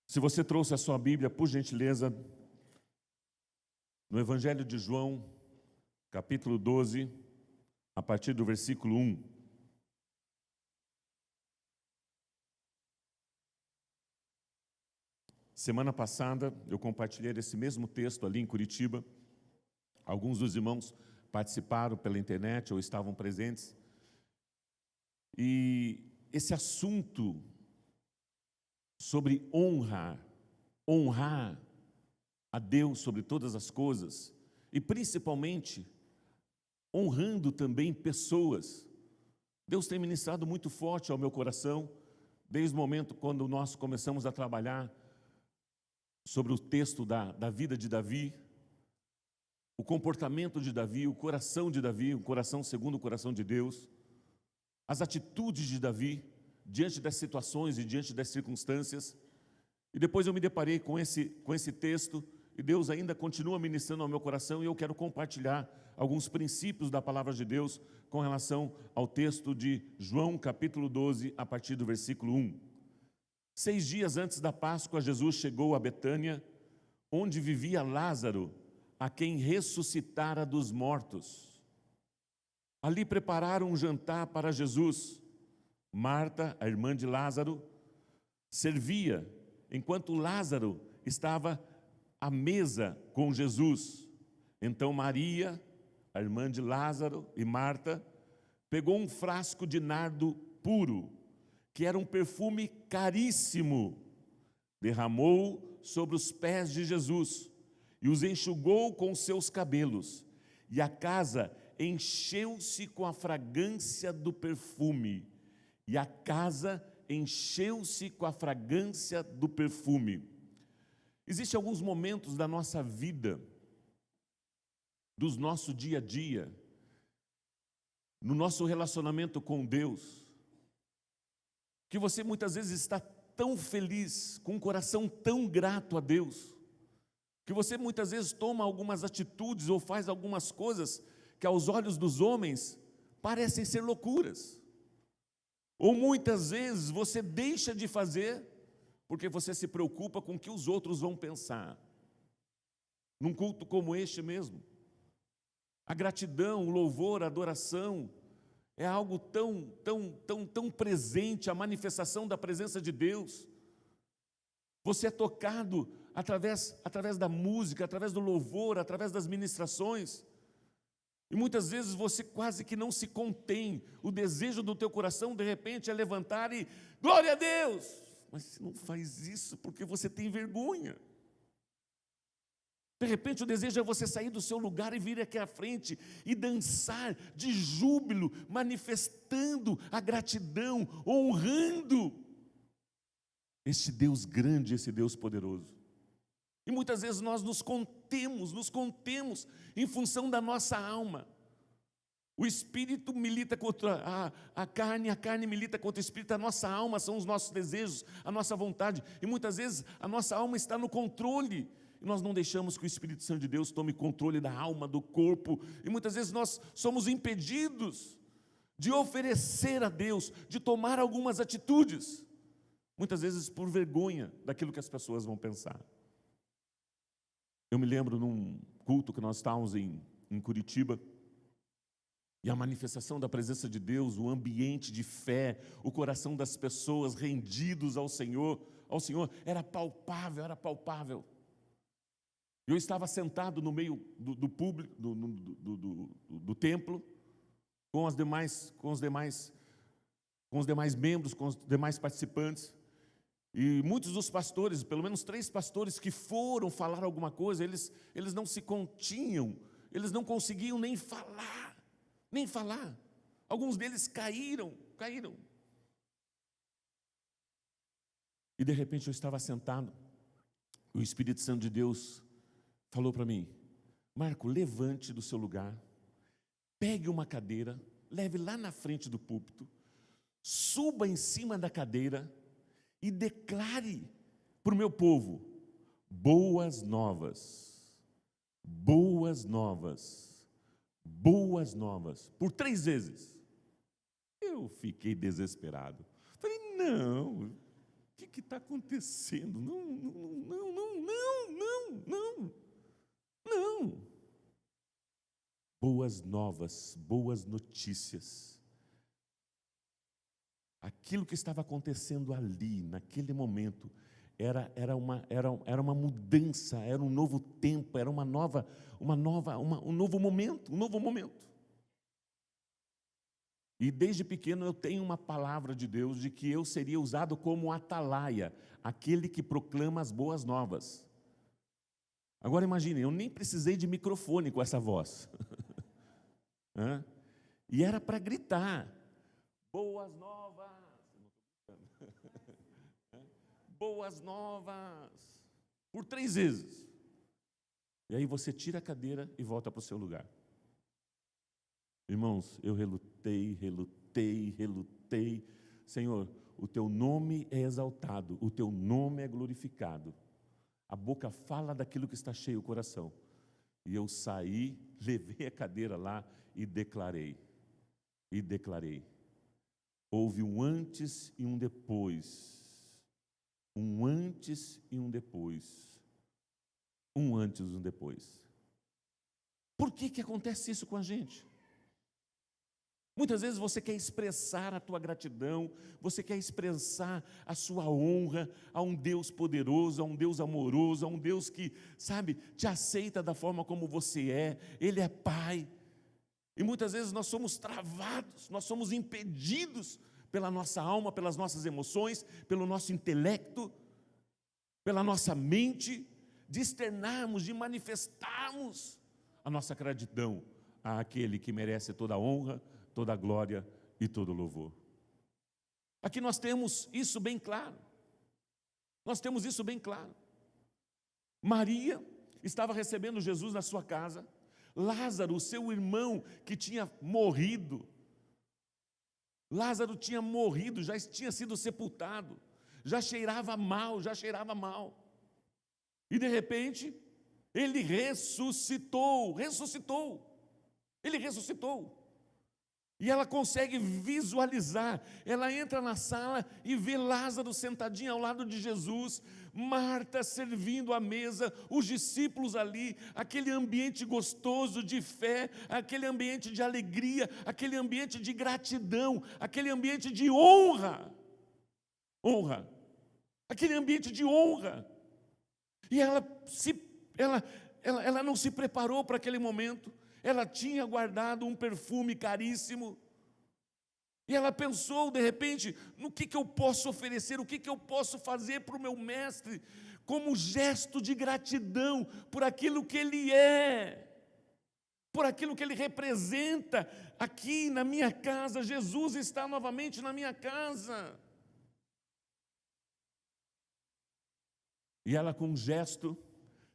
Se você trouxe a sua Bíblia, por gentileza, no Evangelho de João, capítulo 12, a partir do versículo 1. Semana passada, eu compartilhei esse mesmo texto ali em Curitiba. Alguns dos irmãos participaram pela internet ou estavam presentes. E esse assunto sobre honrar a Deus sobre todas as coisas, e principalmente honrando também pessoas. Deus tem ministrado muito forte ao meu coração, desde o momento quando nós começamos a trabalhar sobre o texto da vida de Davi, o comportamento de Davi, o coração de Davi, o coração segundo o coração de Deus, as atitudes de Davi diante das situações e diante das circunstâncias. E depois eu me deparei com esse texto, e Deus ainda continua ministrando ao meu coração, e eu quero compartilhar alguns princípios da palavra de Deus com relação ao texto de João, capítulo 12, a partir do versículo 1. 6 dias antes da Páscoa, Jesus chegou a Betânia, onde vivia Lázaro, a quem ressuscitara dos mortos. Ali prepararam um jantar para Jesus. Marta, a irmã de Lázaro, servia, enquanto Lázaro estava à mesa com Jesus. Então Maria, a irmã de Lázaro, e Marta, pegou um frasco de nardo puro, que era um perfume caríssimo, derramou sobre os pés de Jesus e os enxugou com seus cabelos, e a casa encheu-se com a fragrância do perfume. E a casa encheu-se com a fragrância do perfume. Existem alguns momentos da nossa vida, do nosso dia a dia, no nosso relacionamento com Deus, que você muitas vezes está tão feliz, com um coração tão grato a Deus, que você muitas vezes toma algumas atitudes ou faz algumas coisas que aos olhos dos homens parecem ser loucuras. Ou muitas vezes você deixa de fazer porque você se preocupa com o que os outros vão pensar. Num culto como este mesmo, a gratidão, o louvor, a adoração é algo tão presente, a manifestação da presença de Deus. Você é tocado através da música, através do louvor, através das ministrações. E muitas vezes você quase que não se contém. O desejo do teu coração, de repente, é levantar e glória a Deus! Mas você não faz isso porque você tem vergonha. De repente o desejo é você sair do seu lugar e vir aqui à frente e dançar de júbilo, manifestando a gratidão, honrando este Deus grande, esse Deus poderoso. E muitas vezes nós nos contemos em função da nossa alma. O espírito milita contra a carne milita contra o espírito, a nossa alma são os nossos desejos, a nossa vontade. E muitas vezes a nossa alma está no controle. E nós não deixamos que o Espírito Santo de Deus tome controle da alma, do corpo. E muitas vezes nós somos impedidos de oferecer a Deus, de tomar algumas atitudes. Muitas vezes por vergonha daquilo que as pessoas vão pensar. Eu me lembro num culto que nós estávamos em Curitiba, e a manifestação da presença de Deus, o ambiente de fé, o coração das pessoas rendidos ao Senhor, era palpável. Eu estava sentado no meio do público, do templo, com os demais membros, com os demais participantes. E muitos dos pastores, pelo menos 3 pastores que foram falar alguma coisa, eles não se continham, eles não conseguiam nem falar. Alguns deles caíram. E de repente eu estava sentado, o Espírito Santo de Deus falou para mim: Marco, levante do seu lugar, pegue uma cadeira, leve lá na frente do púlpito, suba em cima da cadeira e declare para o meu povo: boas novas, por 3 vezes. Eu fiquei desesperado. Falei: não, o que que está acontecendo? Não. Boas novas, boas notícias. Aquilo que estava acontecendo ali, naquele momento, era uma mudança, era um novo tempo, era um novo momento. E desde pequeno eu tenho uma palavra de Deus de que eu seria usado como atalaia, aquele que proclama as boas novas. Agora imagine, eu nem precisei de microfone com essa voz. E era para gritar, boas novas, boas novas, por 3 vezes. E aí você tira a cadeira e volta para o seu lugar. Irmãos, eu relutei. Senhor, o teu nome é exaltado, o teu nome é glorificado. A boca fala daquilo que está cheio o coração. E eu saí, levei a cadeira lá e declarei. Houve um antes e um depois. Um antes e um depois. Um antes e um depois. Por que acontece isso com a gente? Muitas vezes você quer expressar a tua gratidão, você quer expressar a sua honra a um Deus poderoso, a um Deus amoroso, a um Deus que, sabe, te aceita da forma como você é. Ele é Pai. E muitas vezes nós somos travados, nós somos impedidos pela nossa alma, pelas nossas emoções, pelo nosso intelecto, pela nossa mente, de externarmos, de manifestarmos a nossa gratidão àquele que merece toda a honra, toda a glória e todo o louvor. Aqui nós temos isso bem claro. Maria estava recebendo Jesus na sua casa. Lázaro, seu irmão que tinha morrido. Lázaro tinha morrido, já tinha sido sepultado. Já cheirava mal. E de repente, ele ressuscitou. Ele ressuscitou. E ela consegue visualizar, ela entra na sala e vê Lázaro sentadinho ao lado de Jesus, Marta servindo à mesa, os discípulos ali, aquele ambiente gostoso de fé, aquele ambiente de alegria, aquele ambiente de gratidão, aquele ambiente de honra, aquele ambiente de honra. E ela não se preparou para aquele momento. Ela tinha guardado um perfume caríssimo. E ela pensou, de repente, no que eu posso oferecer, o que eu posso fazer para o meu mestre, como gesto de gratidão por aquilo que ele é, por aquilo que ele representa aqui na minha casa. Jesus está novamente na minha casa. E ela, com um gesto,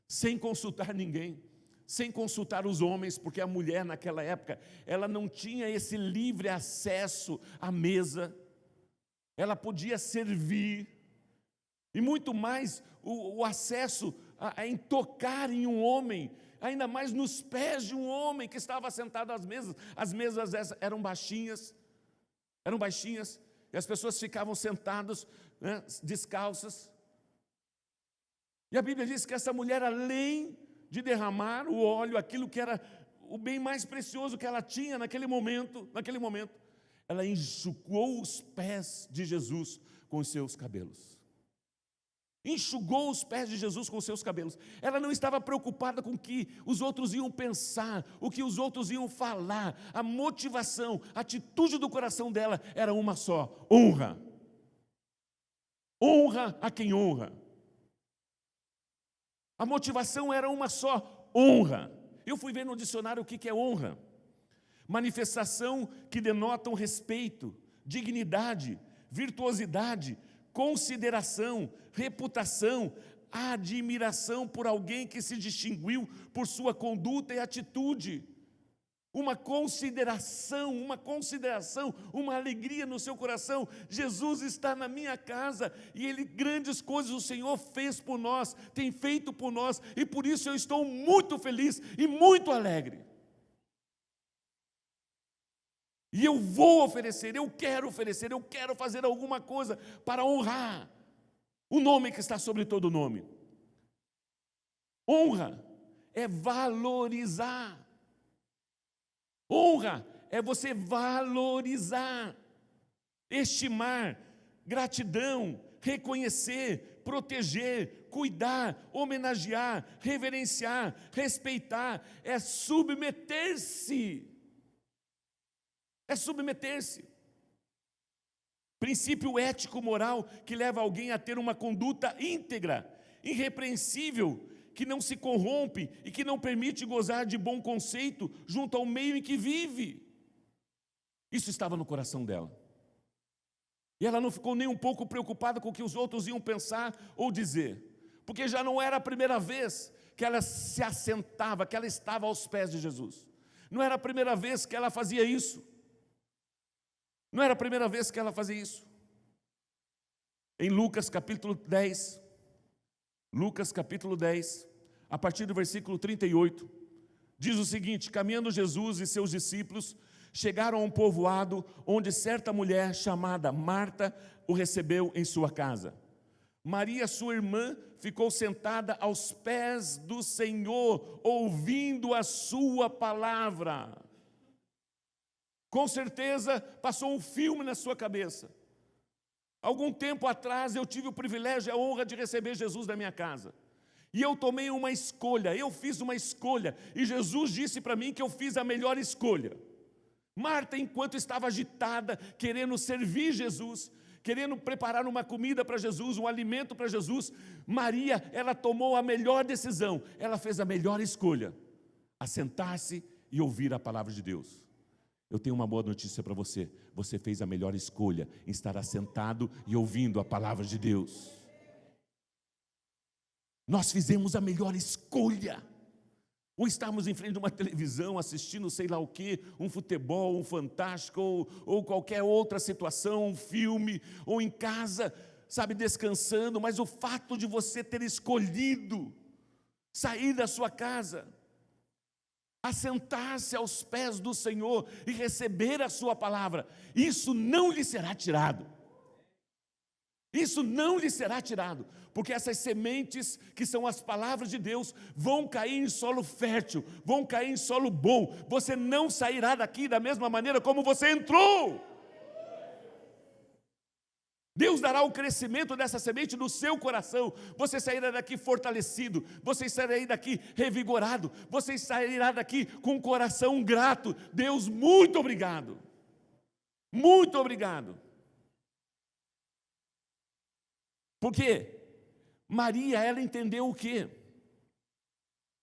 sem consultar ninguém, sem consultar os homens, porque a mulher naquela época, ela não tinha esse livre acesso à mesa, ela podia servir, e muito mais o acesso em tocar em um homem, ainda mais nos pés de um homem que estava sentado às mesas. As mesas eram baixinhas, e as pessoas ficavam sentadas, né, descalças. E a Bíblia diz que essa mulher, além de derramar o óleo, aquilo que era o bem mais precioso que ela tinha naquele momento, ela enxugou os pés de Jesus com os seus cabelos. Enxugou os pés de Jesus com os seus cabelos. Ela não estava preocupada com o que os outros iam pensar, o que os outros iam falar. A motivação, a atitude do coração dela era uma só: honra. Honra a quem honra. A motivação era uma só: honra. Eu fui ver no dicionário o que é honra. Manifestação que denotam respeito, dignidade, virtuosidade, consideração, reputação, admiração por alguém que se distinguiu por sua conduta e atitude. Uma consideração, uma alegria no seu coração. Jesus está na minha casa e grandes coisas o Senhor fez por nós, tem feito por nós, e por isso eu estou muito feliz e muito alegre. E eu vou oferecer, eu quero fazer alguma coisa para honrar o nome que está sobre todo nome. Honra é valorizar. Honra é você valorizar, estimar, gratidão, reconhecer, proteger, cuidar, homenagear, reverenciar, respeitar, é submeter-se. É submeter-se. Princípio ético-moral que leva alguém a ter uma conduta íntegra, irrepreensível, que não se corrompe e que não permite gozar de bom conceito junto ao meio em que vive. Isso estava no coração dela. E ela não ficou nem um pouco preocupada com o que os outros iam pensar ou dizer, porque já não era a primeira vez que ela se assentava, que ela estava aos pés de Jesus. Não era a primeira vez que ela fazia isso. Não era a primeira vez que ela fazia isso. Em Lucas capítulo 10, a partir do versículo 38, diz o seguinte: caminhando Jesus e seus discípulos chegaram a um povoado onde certa mulher chamada Marta o recebeu em sua casa. Maria, sua irmã, ficou sentada aos pés do Senhor, ouvindo a sua palavra. Com certeza passou um filme na sua cabeça. Algum tempo atrás eu tive o privilégio e a honra de receber Jesus na minha casa. E eu tomei uma escolha, eu fiz uma escolha, e Jesus disse para mim que eu fiz a melhor escolha. Marta, enquanto estava agitada, querendo servir Jesus, querendo preparar uma comida para Jesus, um alimento para Jesus, Maria, ela tomou a melhor decisão, ela fez a melhor escolha, assentar-se e ouvir a palavra de Deus. Eu tenho uma boa notícia para você, você fez a melhor escolha em estar assentado e ouvindo a palavra de Deus. Nós fizemos a melhor escolha. Ou estamos em frente a uma televisão, assistindo sei lá o quê, um futebol, um fantástico, ou qualquer outra situação, um filme, ou em casa, sabe, descansando, mas o fato de você ter escolhido sair da sua casa, assentar-se aos pés do Senhor e receber a sua palavra, isso não lhe será tirado. Isso não lhe será tirado, porque essas sementes, que são as palavras de Deus, vão cair em solo fértil, vão cair em solo bom. Você não sairá daqui da mesma maneira como você entrou. Deus dará o crescimento dessa semente no seu coração. Você sairá daqui fortalecido, você sairá daqui revigorado, você sairá daqui com o coração grato. Deus, muito obrigado. Muito obrigado. Porque Maria, ela entendeu o quê?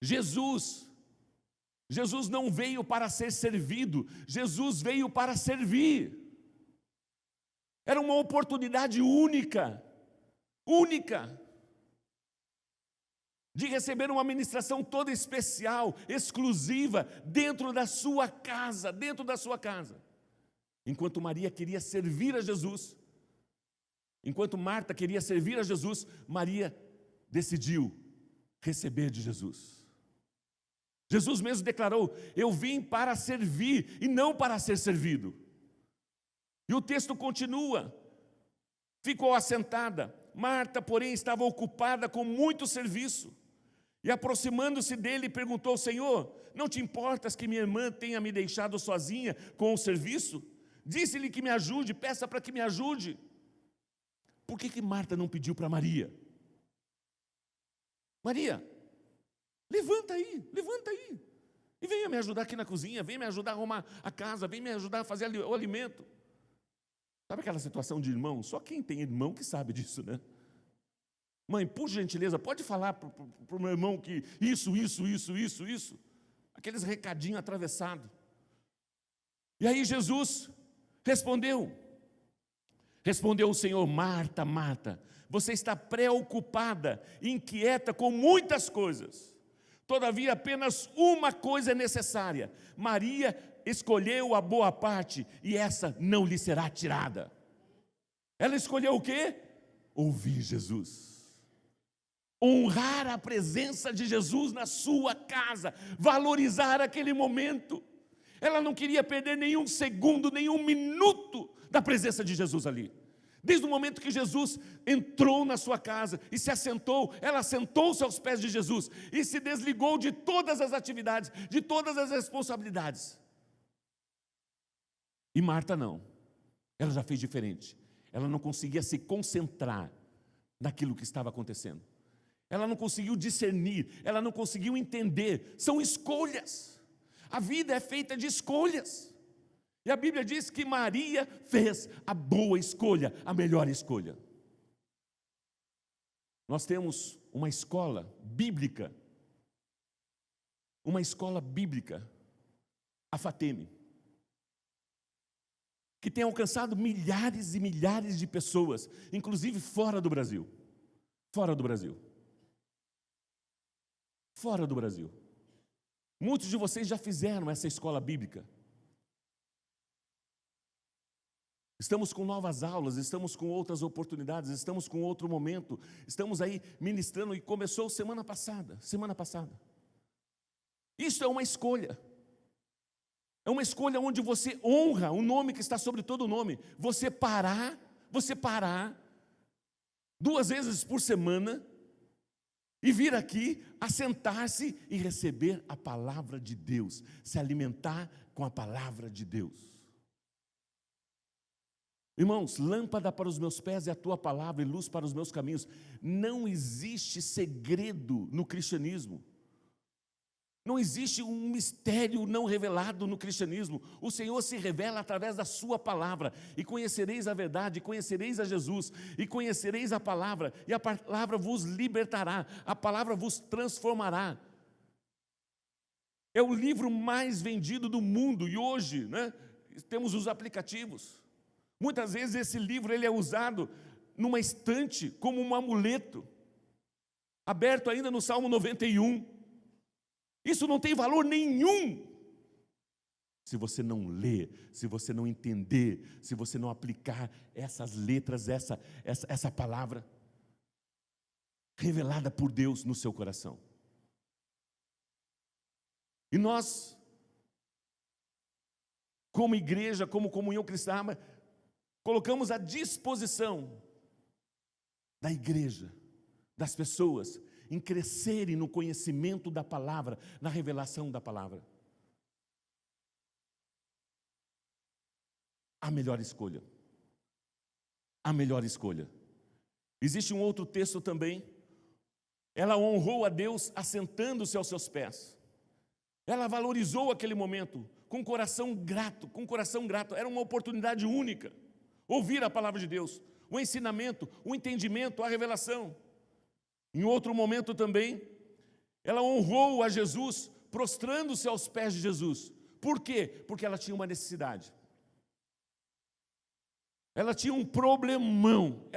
Jesus não veio para ser servido, Jesus veio para servir. Era uma oportunidade única, de receber uma ministração toda especial, exclusiva, dentro da sua casa. Enquanto Maria queria servir a Jesus, enquanto Marta queria servir a Jesus, Maria decidiu receber de Jesus. Jesus mesmo declarou: eu vim para servir e não para ser servido. E o texto continua: ficou assentada. Marta, porém, estava ocupada com muito serviço. E aproximando-se dele, perguntou: Senhor, não te importas que minha irmã tenha me deixado sozinha com o serviço? Disse-lhe que me ajude, peça para que me ajude. Por que Marta não pediu para Maria? Maria, levanta aí, e venha me ajudar aqui na cozinha, venha me ajudar a arrumar a casa, venha me ajudar a fazer o alimento. Sabe aquela situação de irmão? Só quem tem irmão que sabe disso, né? Mãe, por gentileza, pode falar para o meu irmão que isso. Aqueles recadinhos atravessados. E aí Jesus respondeu o Senhor: Marta, Marta, você está preocupada, inquieta com muitas coisas. Todavia apenas uma coisa é necessária. Maria escolheu a boa parte e essa não lhe será tirada. Ela escolheu o quê? Ouvir Jesus. Honrar a presença de Jesus na sua casa, valorizar aquele momento. Ela não queria perder nenhum segundo, nenhum minuto da presença de Jesus ali. Desde o momento que Jesus entrou na sua casa e se assentou, ela sentou-se aos pés de Jesus e se desligou de todas as atividades, de todas as responsabilidades. E Marta não, ela já fez diferente. Ela não conseguia se concentrar naquilo que estava acontecendo. Ela não conseguiu discernir, ela não conseguiu entender. São escolhas. A vida é feita de escolhas. E a Bíblia diz que Maria fez a boa escolha, a melhor escolha. Nós temos uma escola bíblica, a Fateme, que tem alcançado milhares e milhares de pessoas, inclusive fora do Brasil. Fora do Brasil. Fora do Brasil. Muitos de vocês já fizeram essa escola bíblica. Estamos com novas aulas, estamos com outras oportunidades, estamos com outro momento, estamos aí ministrando e começou semana passada. Isso é uma escolha. É uma escolha onde você honra o nome que está sobre todo nome. Você parar 2 vezes por semana e vir aqui, assentar-se e receber a palavra de Deus, se alimentar com a palavra de Deus. Irmãos, lâmpada para os meus pés é a tua palavra e luz para os meus caminhos. Não existe segredo no cristianismo. Não existe um mistério não revelado no cristianismo. O Senhor se revela através da sua palavra. E conhecereis a verdade, conhecereis a Jesus, e conhecereis a palavra, e a palavra vos libertará, a palavra vos transformará. É o livro mais vendido do mundo, e hoje, temos os aplicativos. Muitas vezes esse livro ele é usado numa estante como um amuleto, aberto ainda no Salmo 91. Isso não tem valor nenhum se você não ler, se você não entender, se você não aplicar essas letras, essa palavra revelada por Deus no seu coração. E nós, como igreja, como comunhão cristã, colocamos à disposição da igreja, das pessoas, em crescerem no conhecimento da palavra, na revelação da palavra. A melhor escolha. A melhor escolha. Existe um outro texto também. Ela honrou a Deus assentando-se aos seus pés. Ela valorizou aquele momento com coração grato, Era uma oportunidade única. Ouvir a palavra de Deus, o ensinamento, o entendimento, a revelação. Em outro momento também, ela honrou a Jesus, prostrando-se aos pés de Jesus. Por quê? Porque ela tinha uma necessidade. Ela tinha um problemão,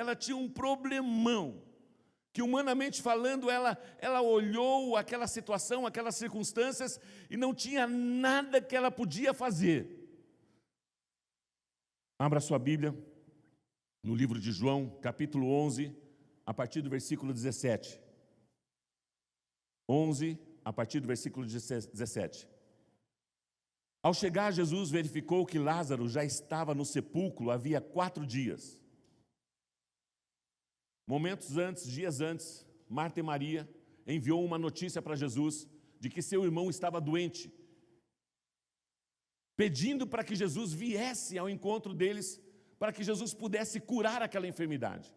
que humanamente falando, ela olhou aquela situação, aquelas circunstâncias, e não tinha nada que ela podia fazer. Abra sua Bíblia no livro de João, capítulo 11, a partir do versículo 17. 11, a partir do versículo 17. Ao chegar, Jesus verificou que Lázaro já estava no sepulcro havia 4 dias. Dias antes, Marta e Maria enviou uma notícia para Jesus de que seu irmão estava doente, pedindo para que Jesus viesse ao encontro deles, para que Jesus pudesse curar aquela enfermidade.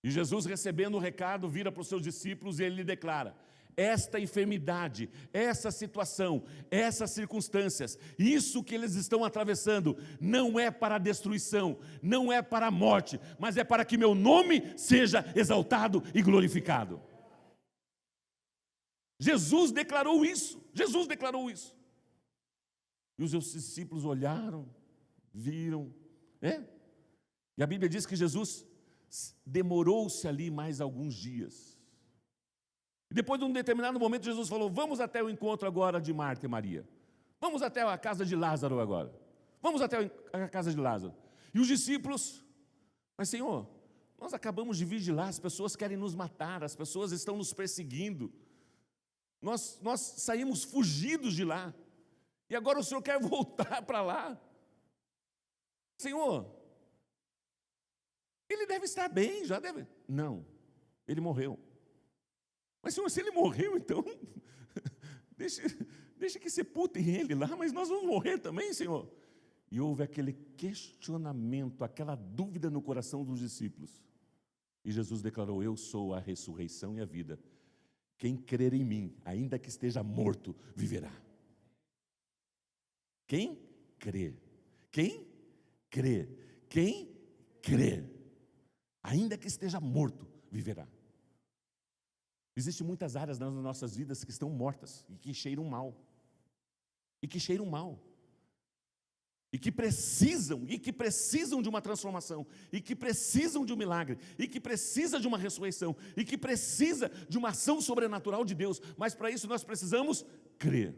E Jesus, recebendo o recado, vira para os seus discípulos e ele lhe declara: esta enfermidade, essa situação, essas circunstâncias, isso que eles estão atravessando, não é para a destruição, não é para a morte, mas é para que meu nome seja exaltado e glorificado. Jesus declarou isso. E os seus discípulos olharam, viram, E a Bíblia diz que Jesus demorou-se ali mais alguns dias. E depois de um determinado momento, Jesus falou: vamos até o encontro agora de Marta e Maria. Vamos até a casa de Lázaro agora. Vamos até a casa de Lázaro. E os discípulos: mas Senhor, nós acabamos de vir de lá, as pessoas querem nos matar, as pessoas estão nos perseguindo. Nós saímos fugidos de lá. E agora o Senhor quer voltar para lá? Senhor, Ele deve estar bem, já deve. Não, ele morreu. Mas, Senhor, se ele morreu, então, deixa que sepultem ele lá, mas nós vamos morrer também, Senhor. E houve aquele questionamento, aquela dúvida no coração dos discípulos. E Jesus declarou: eu sou a ressurreição e a vida. Quem crer em mim, ainda que esteja morto, viverá. Quem crê? Quem crê? Quem crê? Ainda que esteja morto, viverá. Existem muitas áreas nas nossas vidas que estão mortas e que cheiram mal. E que cheiram mal. E que precisam de uma transformação, e que precisam de um milagre, e que precisa de uma ressurreição, e que precisa de uma ação sobrenatural de Deus. Mas para isso nós precisamos crer.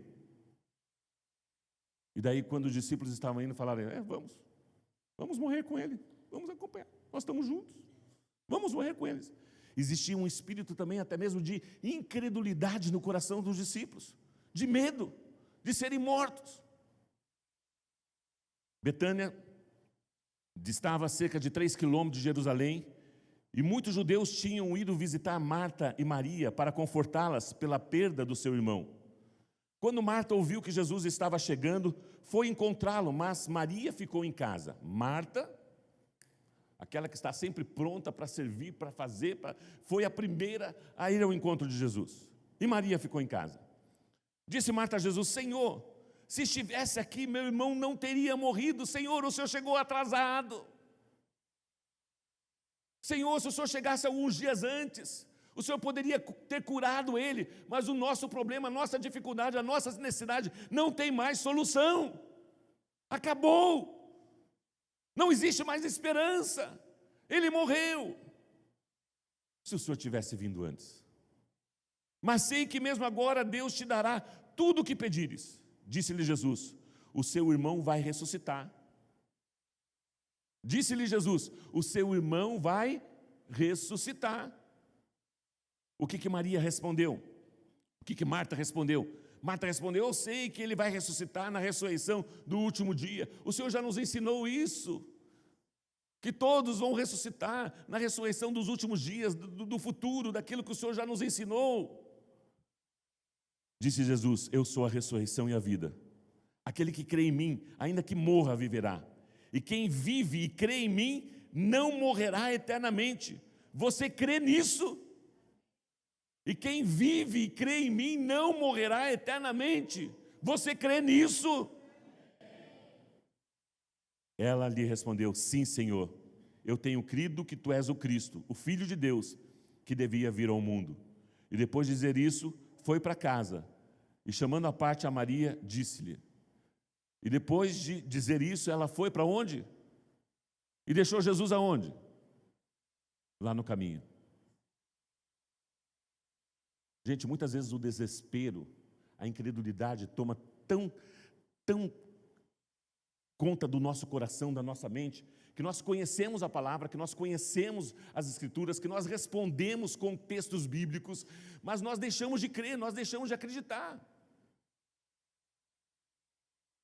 E daí, quando os discípulos estavam indo, falaram: vamos morrer com ele, vamos acompanhar, nós estamos juntos, vamos morrer com eles. Existia um espírito também até mesmo de incredulidade no coração dos discípulos, de medo de serem mortos. Betânia distava a cerca de 3 quilômetros de Jerusalém, e muitos judeus tinham ido visitar Marta e Maria para confortá-las pela perda do seu irmão. Quando Marta ouviu que Jesus estava chegando, foi encontrá-lo, mas Maria ficou em casa. Marta, aquela que está sempre pronta para servir, para fazer, foi a primeira a ir ao encontro de Jesus. E Maria ficou em casa. Disse Marta a Jesus: Senhor, se estivesse aqui, meu irmão não teria morrido. Senhor, o Senhor chegou atrasado. Senhor, se o Senhor chegasse alguns dias antes, o Senhor poderia ter curado ele. Mas o nosso problema, a nossa dificuldade, a nossa necessidade não tem mais solução. Acabou. Não existe mais esperança. Ele morreu. Se o Senhor tivesse vindo antes. Mas sei que mesmo agora Deus te dará tudo o que pedires. Disse-lhe Jesus: o seu irmão vai ressuscitar. Disse-lhe Jesus: o seu irmão vai ressuscitar. O que Maria respondeu? O que Marta respondeu? Marta respondeu: eu sei que ele vai ressuscitar na ressurreição do último dia. O Senhor já nos ensinou isso, que todos vão ressuscitar na ressurreição dos últimos dias, do futuro, daquilo que o Senhor já nos ensinou. Disse Jesus: eu sou a ressurreição e a vida. Aquele que crê em mim, ainda que morra, viverá. E quem vive e crê em mim, não morrerá eternamente. Você crê nisso? E quem vive e crê em mim, não morrerá eternamente. Você crê nisso? Ela lhe respondeu: sim, Senhor. Eu tenho crido que tu és o Cristo, o Filho de Deus, que devia vir ao mundo. E depois de dizer isso, foi para casa, e chamando à parte a Maria, disse-lhe. E depois de dizer isso, ela foi para onde? E deixou Jesus aonde? Lá no caminho. Gente, muitas vezes o desespero, a incredulidade toma tão conta do nosso coração, da nossa mente, que nós conhecemos a palavra, que nós conhecemos as Escrituras, que nós respondemos com textos bíblicos, mas nós deixamos de crer, nós deixamos de acreditar.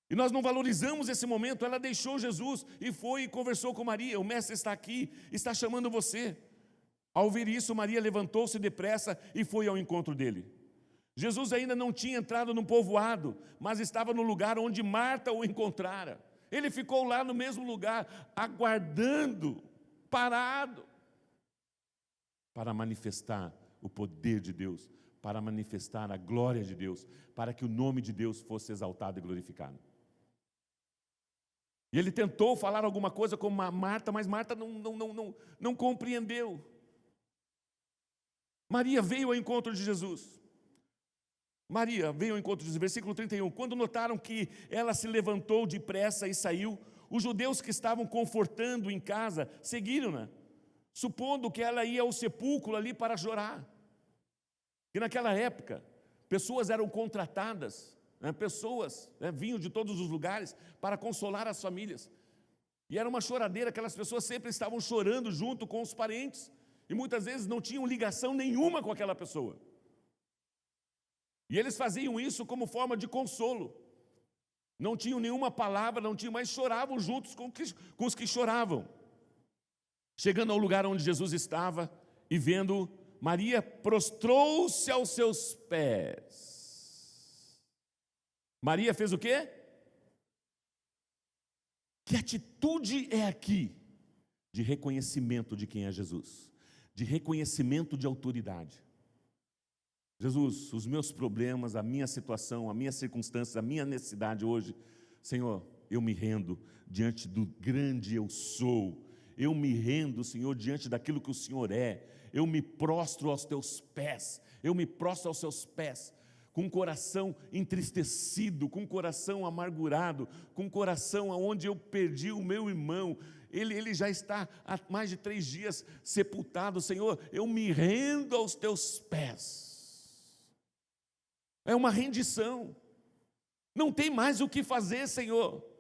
E nós não valorizamos esse momento. Ela deixou Jesus e foi e conversou com Maria: o mestre está aqui, está chamando você. Ao ouvir isso, Maria levantou-se depressa e foi ao encontro dele. Jesus ainda não tinha entrado no povoado, mas estava no lugar onde Marta o encontrara. Ele ficou lá no mesmo lugar, aguardando, parado, para manifestar o poder de Deus, para manifestar a glória de Deus, para que o nome de Deus fosse exaltado e glorificado. E ele tentou falar alguma coisa com Marta, mas Marta não compreendeu. Maria veio ao encontro de Jesus. Maria veio ao encontro de Jesus, versículo 31. Quando notaram que ela se levantou depressa e saiu, os judeus que estavam confortando em casa seguiram-na, supondo que ela ia ao sepulcro ali para chorar. E naquela época, pessoas eram contratadas, pessoas vinham de todos os lugares para consolar as famílias. E era uma choradeira, aquelas pessoas sempre estavam chorando junto com os parentes. E muitas vezes não tinham ligação nenhuma com aquela pessoa. E eles faziam isso como forma de consolo. Não tinham nenhuma palavra, não tinham, mas choravam juntos com os que choravam. Chegando ao lugar onde Jesus estava e vendo, Maria prostrou-se aos seus pés. Maria fez o quê? Que atitude é aqui? De reconhecimento de quem é Jesus, de reconhecimento de autoridade. Jesus, os meus problemas, a minha situação, a minha circunstância, a minha necessidade hoje, Senhor, eu me rendo diante do grande eu sou. Eu me rendo, Senhor, diante daquilo que o Senhor é. Eu me prostro aos teus pés. Eu me prostro aos seus pés, com o coração entristecido, com o coração amargurado, com o coração onde eu perdi o meu irmão. Ele já está há mais de 3 dias sepultado. Senhor, eu me rendo aos teus pés. É uma rendição. Não tem mais o que fazer, Senhor.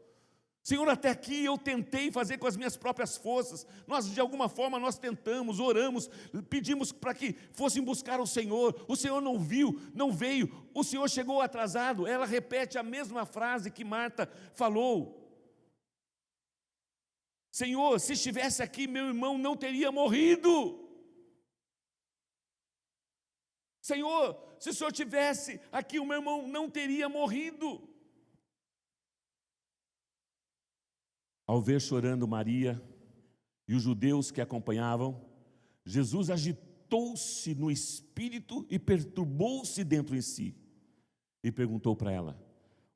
Senhor, até aqui eu tentei fazer com as minhas próprias forças. Nós, de alguma forma, nós tentamos, oramos, pedimos para que fossem buscar o Senhor. O Senhor não viu, não veio. O Senhor chegou atrasado. Ela repete a mesma frase que Marta falou. Senhor, se estivesse aqui, meu irmão não teria morrido. Senhor, se o Senhor estivesse aqui, o meu irmão não teria morrido. Ao ver chorando Maria e os judeus que acompanhavam, Jesus agitou-se no espírito e perturbou-se dentro em si. E perguntou para ela: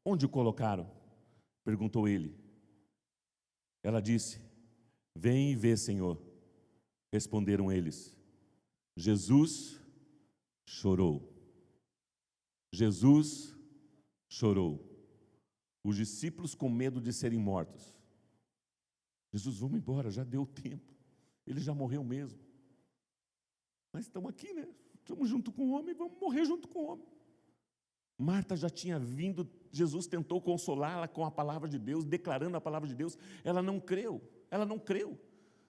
onde o colocaram? Perguntou ele. Ela disse: vem e vê, Senhor. Responderam eles. Jesus chorou. Jesus chorou. Os discípulos com medo de serem mortos. Jesus, vamos embora, já deu tempo. Ele já morreu mesmo. Mas estamos aqui, né? Estamos junto com o homem, vamos morrer junto com o homem. Marta já tinha vindo, Jesus tentou consolá-la com a palavra de Deus, declarando a palavra de Deus. Ela não creu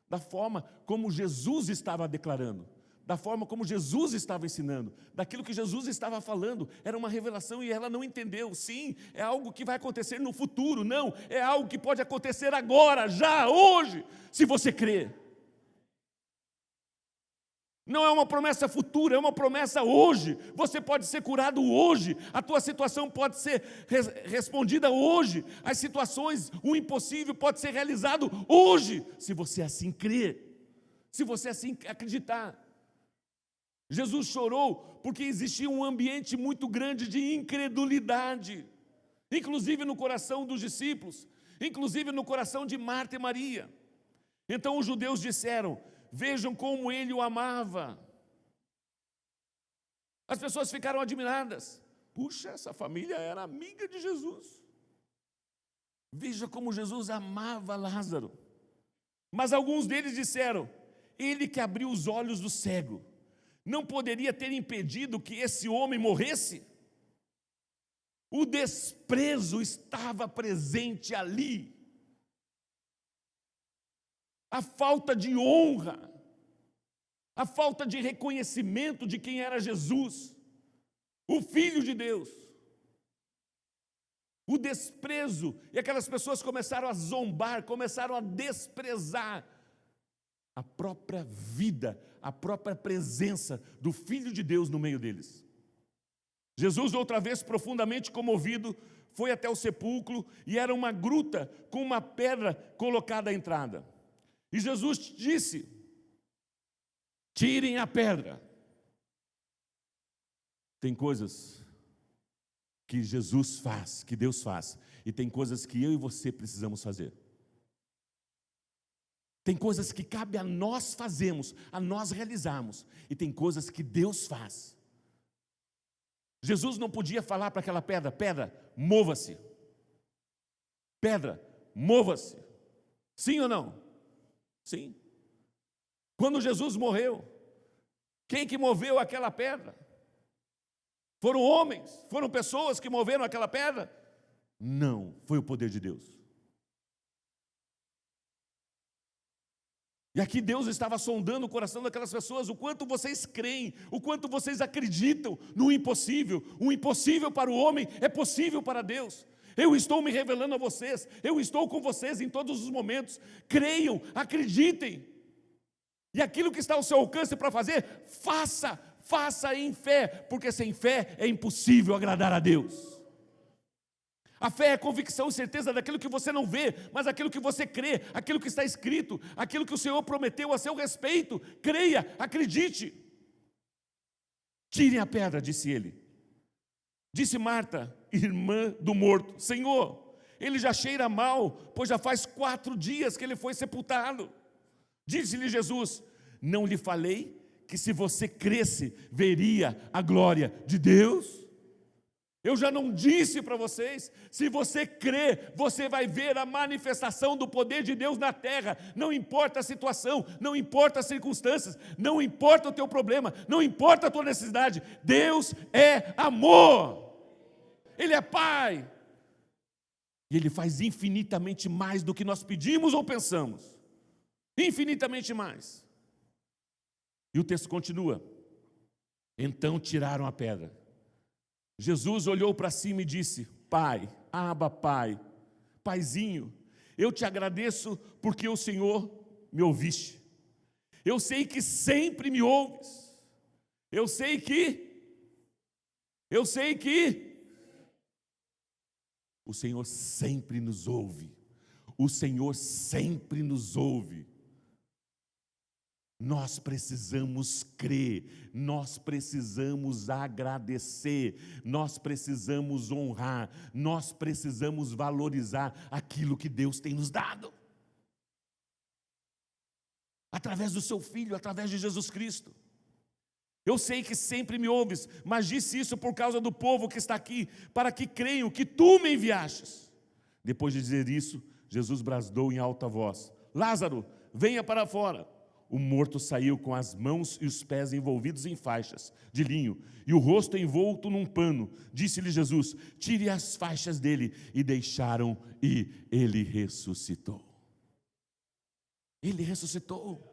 da forma como Jesus estava declarando, da forma como Jesus estava ensinando, daquilo que Jesus estava falando. Era uma revelação e ela não entendeu. Sim, é algo que vai acontecer no futuro. Não, é algo que pode acontecer agora, já, hoje, se você crer. Não é uma promessa futura, é uma promessa hoje. Você pode ser curado hoje, a tua situação pode ser respondida hoje, as situações, o impossível pode ser realizado hoje, se você assim crer, se você assim acreditar. Jesus chorou porque existia um ambiente muito grande de incredulidade, inclusive no coração dos discípulos, inclusive no coração de Marta e Maria. Então os judeus disseram: vejam como ele o amava. As pessoas ficaram admiradas. Puxa, essa família era amiga de Jesus. Veja como Jesus amava Lázaro. Mas alguns deles disseram: ele que abriu os olhos do cego, não poderia ter impedido que esse homem morresse? O desprezo estava presente ali. A falta de honra, a falta de reconhecimento de quem era Jesus, o Filho de Deus. O desprezo, e aquelas pessoas começaram a zombar, começaram a desprezar a própria vida, a própria presença do Filho de Deus no meio deles. Jesus, outra vez profundamente comovido, foi até o sepulcro, e era uma gruta com uma pedra colocada à entrada. E Jesus disse: tirem a pedra. Tem coisas que Jesus faz, que Deus faz, e tem coisas que eu e você precisamos fazer. Tem coisas que cabe a nós fazermos, a nós realizarmos, e tem coisas que Deus faz. Jesus não podia falar para aquela pedra: pedra, mova-se. Pedra, mova-se. Sim ou não? Sim. Quando Jesus morreu, quem que moveu aquela pedra? Foram homens, foram pessoas que moveram aquela pedra? Não, foi o poder de Deus. E aqui Deus estava sondando o coração daquelas pessoas, o quanto vocês creem, o quanto vocês acreditam no impossível. O impossível para o homem é possível para Deus. Eu estou me revelando a vocês, eu estou com vocês em todos os momentos. Creiam, acreditem. E aquilo que está ao seu alcance para fazer, faça em fé, porque sem fé é impossível agradar a Deus. A fé é a convicção e certeza daquilo que você não vê, mas aquilo que você crê, aquilo que está escrito, aquilo que o Senhor prometeu a seu respeito. Creia, acredite. Tirem a pedra, disse ele. Disse Marta, irmã do morto: Senhor, ele já cheira mal, pois já faz 4 dias que ele foi sepultado. Disse-lhe Jesus: não lhe falei que se você cresce, veria a glória de Deus? Eu já não disse para vocês? Se você crer, você vai ver a manifestação do poder de Deus na terra. Não importa a situação, não importa as circunstâncias, não importa o teu problema, não importa a tua necessidade. Deus é amor. Ele é Pai. E Ele faz infinitamente mais do que nós pedimos ou pensamos. Infinitamente mais. E o texto continua. Então tiraram a pedra. Jesus olhou para cima e disse: Pai, Abba, Pai, Paizinho, eu te agradeço porque o Senhor me ouviste. Eu sei que sempre me ouves. Eu sei que o Senhor sempre nos ouve. O Senhor sempre nos ouve. Nós precisamos crer, nós precisamos agradecer, nós precisamos honrar, nós precisamos valorizar aquilo que Deus tem nos dado. Através do seu Filho, através de Jesus Cristo. Eu sei que sempre me ouves, mas disse isso por causa do povo que está aqui, para que creiam que tu me enviastes. Depois de dizer isso, Jesus bradou em alta voz: Lázaro, venha para fora. O morto saiu com as mãos e os pés envolvidos em faixas de linho e o rosto envolto num pano. Disse-lhe Jesus: tire as faixas dele. E deixaram, e ele ressuscitou. Ele ressuscitou.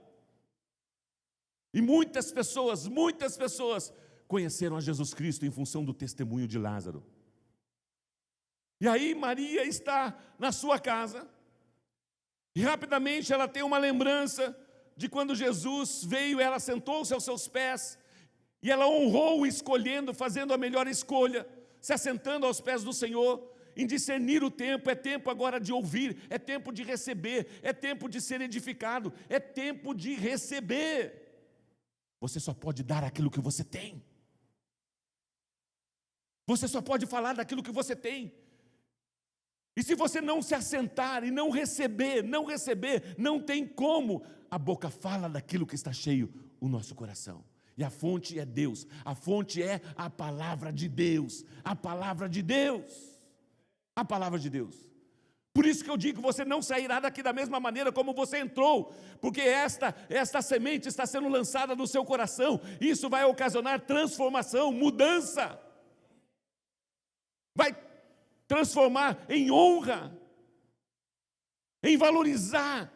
E muitas pessoas conheceram a Jesus Cristo em função do testemunho de Lázaro. E aí Maria está na sua casa e rapidamente ela tem uma lembrança de quando Jesus veio, ela sentou-se aos seus pés, e ela honrou escolhendo, fazendo a melhor escolha, se assentando aos pés do Senhor, em discernir o tempo. É tempo agora de ouvir, é tempo de receber, é tempo de ser edificado, é tempo de receber. Você só pode dar aquilo que você tem. Você só pode falar daquilo que você tem. E se você não se assentar e não receber, não tem como. A boca fala daquilo que está cheio o nosso coração. E a fonte é Deus, a fonte é a palavra de Deus, a palavra de Deus, a palavra de Deus. Por isso que eu digo, você não sairá daqui da mesma maneira como você entrou, porque esta semente está sendo lançada no seu coração. Isso vai ocasionar transformação, mudança. Vai transformar em honra, em valorizar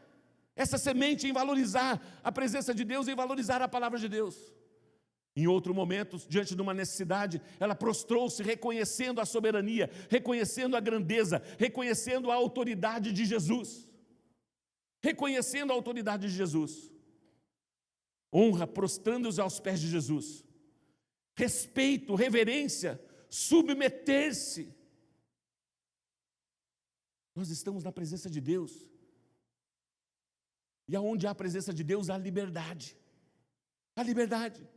essa semente, em valorizar a presença de Deus, em valorizar a palavra de Deus. Em outro momento, diante de uma necessidade, ela prostrou-se reconhecendo a soberania, reconhecendo a grandeza, reconhecendo a autoridade de Jesus. Reconhecendo a autoridade de Jesus. Honra, prostrando-se aos pés de Jesus. Respeito, reverência, submeter-se. Nós estamos na presença de Deus. E aonde há a presença de Deus, há liberdade. Há liberdade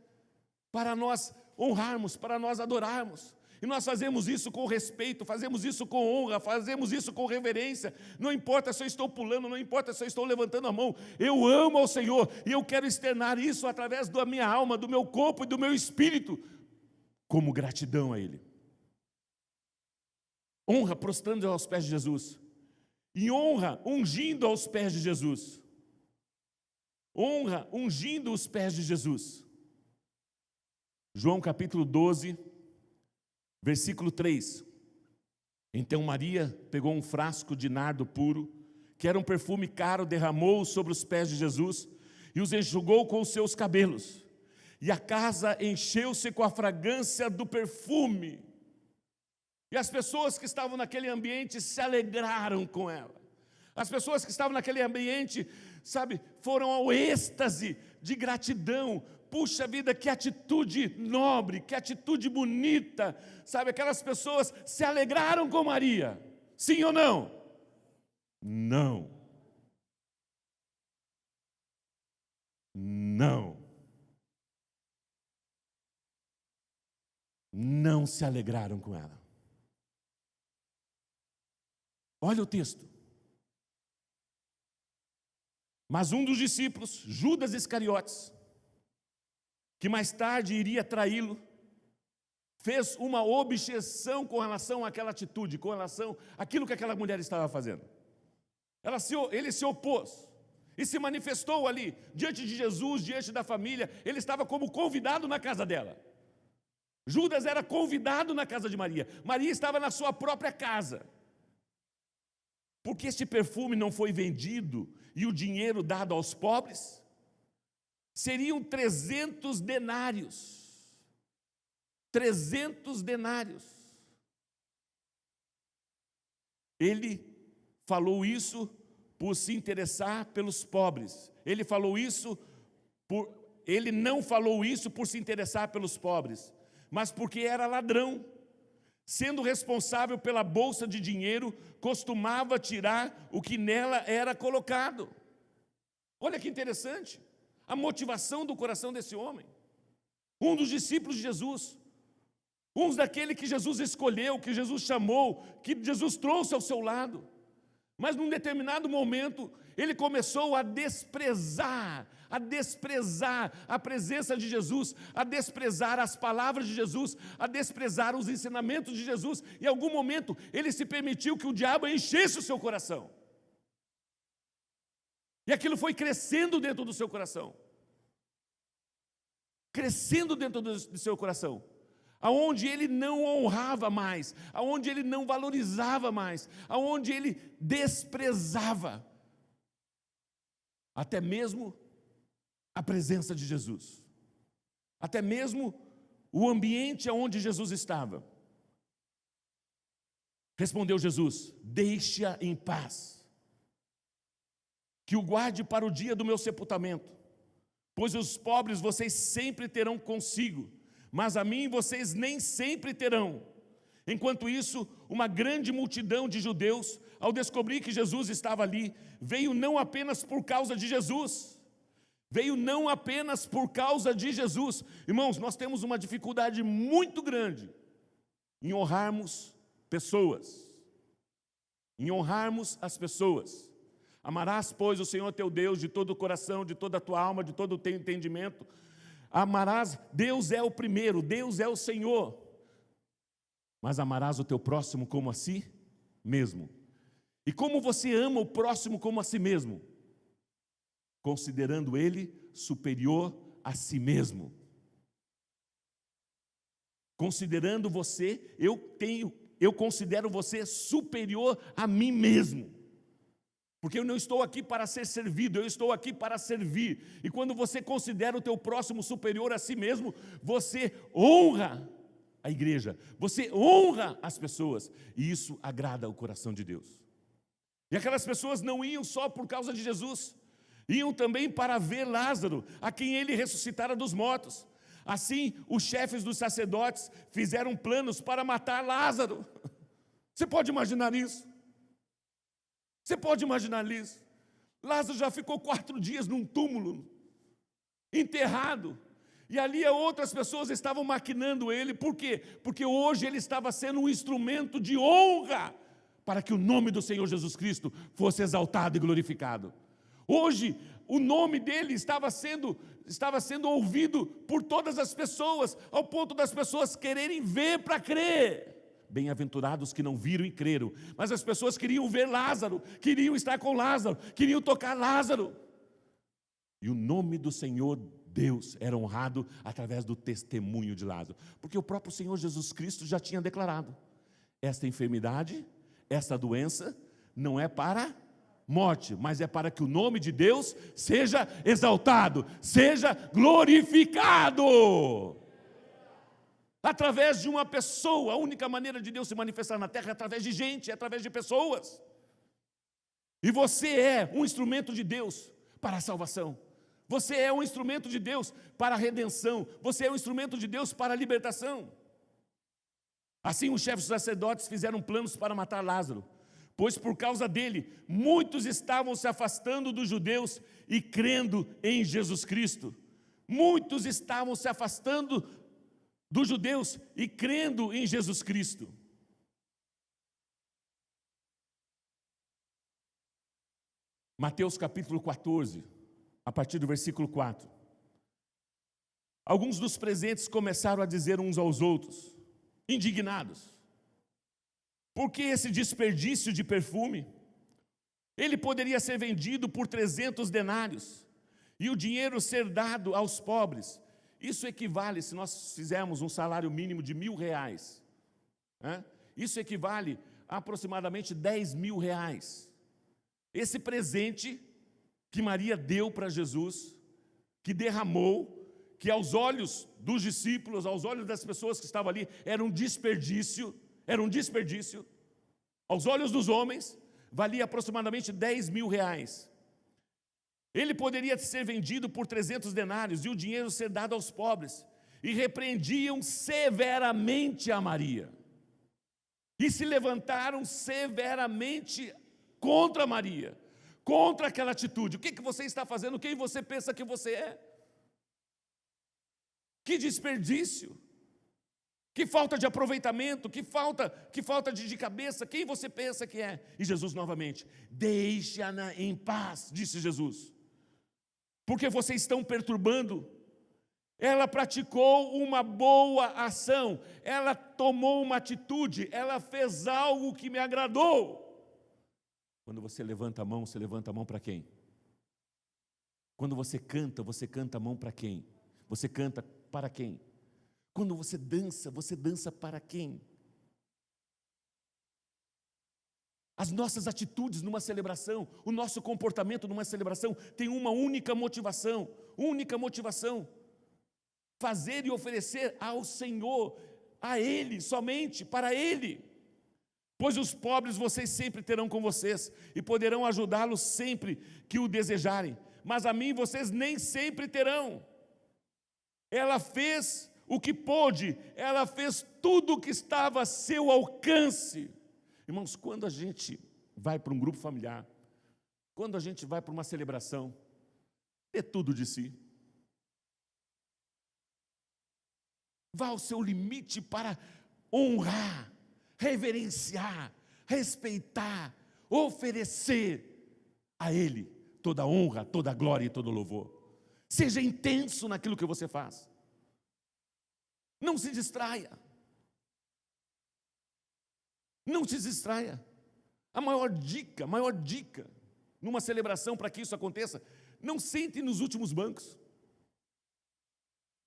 para nós honrarmos, para nós adorarmos. E nós fazemos isso com respeito, fazemos isso com honra, fazemos isso com reverência. Não importa se eu estou pulando, não importa se eu estou levantando a mão. Eu amo ao Senhor e eu quero externar isso através da minha alma, do meu corpo e do meu espírito, como gratidão a Ele. Honra prostrando aos pés de Jesus. E honra ungindo aos pés de Jesus. Honra ungindo os pés de Jesus. João capítulo 12, versículo 3. Então Maria pegou um frasco de nardo puro, que era um perfume caro, derramou sobre os pés de Jesus e os enxugou com os seus cabelos. E a casa encheu-se com a fragrância do perfume. E as pessoas que estavam naquele ambiente se alegraram com ela. As pessoas que estavam naquele ambiente, foram ao êxtase de gratidão. Puxa vida, que atitude nobre, que atitude bonita. Sabe, aquelas pessoas se alegraram com Maria. Sim ou não? Não. Não. Não se alegraram com ela. Olha o texto. Mas um dos discípulos, Judas Iscariotes, que mais tarde iria traí-lo, fez uma objeção com relação àquela atitude, com relação àquilo que aquela mulher estava fazendo. Ele se opôs e se manifestou ali, diante de Jesus, diante da família. Ele estava como convidado na casa dela. Judas era convidado na casa de Maria. Maria estava na sua própria casa. Porque este perfume não foi vendido e o dinheiro dado aos pobres? Seriam 300 denários. 300 denários. Ele falou isso por se interessar pelos pobres. Ele não falou isso por se interessar pelos pobres, mas porque era ladrão. Sendo responsável pela bolsa de dinheiro, costumava tirar o que nela era colocado. Olha que interessante, a motivação do coração desse homem. Um dos discípulos de Jesus, um daquele que Jesus escolheu, que Jesus chamou, que Jesus trouxe ao seu lado. Mas num determinado momento, ele começou a desprezar a presença de Jesus, a desprezar as palavras de Jesus, a desprezar os ensinamentos de Jesus. E em algum momento, ele se permitiu que o diabo enchesse o seu coração. E aquilo foi crescendo dentro do seu coração. Crescendo dentro do seu coração. Aonde ele não honrava mais, aonde ele não valorizava mais, aonde ele desprezava até mesmo a presença de Jesus, até mesmo o ambiente onde Jesus estava. Respondeu Jesus: deixa em paz, que o guarde para o dia do meu sepultamento, pois os pobres vocês sempre terão consigo, mas a mim vocês nem sempre terão. Enquanto isso, uma grande multidão de judeus, ao descobrir que Jesus estava ali, veio não apenas por causa de Jesus. Irmãos, nós temos uma dificuldade muito grande em honrarmos pessoas. Em honrarmos as pessoas. Amarás, pois, o Senhor teu Deus de todo o coração, de toda a tua alma, de todo o teu entendimento. Amarás, Deus é o primeiro, Deus é o Senhor. Mas amarás o teu próximo como a si mesmo. E como você ama o próximo como a si mesmo? Considerando ele superior a si mesmo. Considerando você, eu considero você superior a mim mesmo. Porque eu não estou aqui para ser servido, eu estou aqui para servir. E quando você considera o teu próximo superior a si mesmo, você honra a igreja, você honra as pessoas. E isso agrada o coração de Deus. E aquelas pessoas não iam só por causa de Jesus, iam também para ver Lázaro, a quem ele ressuscitara dos mortos. Assim, os chefes dos sacerdotes fizeram planos para matar Lázaro. Você pode imaginar isso? Você pode imaginar isso? Lázaro já ficou 4 dias num túmulo, enterrado. E ali outras pessoas estavam maquinando ele. Por quê? Porque hoje ele estava sendo um instrumento de honra para que o nome do Senhor Jesus Cristo fosse exaltado e glorificado. Hoje, o nome dele estava sendo ouvido por todas as pessoas, ao ponto das pessoas quererem ver para crer. Bem-aventurados que não viram e creram. Mas as pessoas queriam ver Lázaro, queriam estar com Lázaro, queriam tocar Lázaro. E o nome do Senhor Deus era honrado através do testemunho de Lázaro. Porque o próprio Senhor Jesus Cristo já tinha declarado: esta enfermidade, esta doença, não é para morte, mas é para que o nome de Deus seja exaltado, seja glorificado. Através de uma pessoa. A única maneira de Deus se manifestar na terra é através de gente, é através de pessoas. E você é um instrumento de Deus para a salvação. Você é um instrumento de Deus para a redenção. Você é um instrumento de Deus para a libertação. Assim, os chefes dos sacerdotes fizeram planos para matar Lázaro, pois por causa dele, muitos estavam se afastando dos judeus e crendo em Jesus Cristo. Muitos estavam se afastando dos judeus e crendo em Jesus Cristo. Mateus capítulo 14, a partir do versículo 4. Alguns dos presentes começaram a dizer uns aos outros, indignados: por que esse desperdício de perfume? Ele poderia ser vendido por 300 denários e o dinheiro ser dado aos pobres. Isso equivale, se nós fizermos um salário mínimo de R$1.000, isso equivale a aproximadamente R$10.000. Esse presente que Maria deu para Jesus, que derramou, que aos olhos dos discípulos, aos olhos das pessoas que estavam ali, era um desperdício, aos olhos dos homens, valia aproximadamente R$10.000. Ele poderia ser vendido por 300 denários e o dinheiro ser dado aos pobres. E repreendiam severamente a Maria. E se levantaram severamente contra Maria, contra aquela atitude. O que você está fazendo? Quem você pensa que você é? Que desperdício, que falta de aproveitamento, que falta de cabeça. Quem você pensa que é? E Jesus novamente: deixa-na em paz, disse Jesus, porque vocês estão perturbando. Ela praticou uma boa ação, ela tomou uma atitude, ela fez algo que me agradou. Quando você levanta a mão, você levanta a mão para quem? Quando você canta a mão para quem? Você canta para quem? Quando você dança para quem? As nossas atitudes numa celebração, o nosso comportamento numa celebração tem uma única motivação, fazer e oferecer ao Senhor, a Ele, somente para Ele. Pois os pobres vocês sempre terão com vocês e poderão ajudá-los sempre que o desejarem, mas a mim vocês nem sempre terão. Ela fez o que pôde, ela fez tudo o que estava a seu alcance. Irmãos, quando a gente vai para um grupo familiar, quando a gente vai para uma celebração, dê tudo de si. Vá ao seu limite para honrar, reverenciar, respeitar, oferecer a Ele toda a honra, toda a glória e todo o louvor. Seja intenso naquilo que você faz. Não se distraia. Não se distraia. A maior dica numa celebração para que isso aconteça: não sente nos últimos bancos.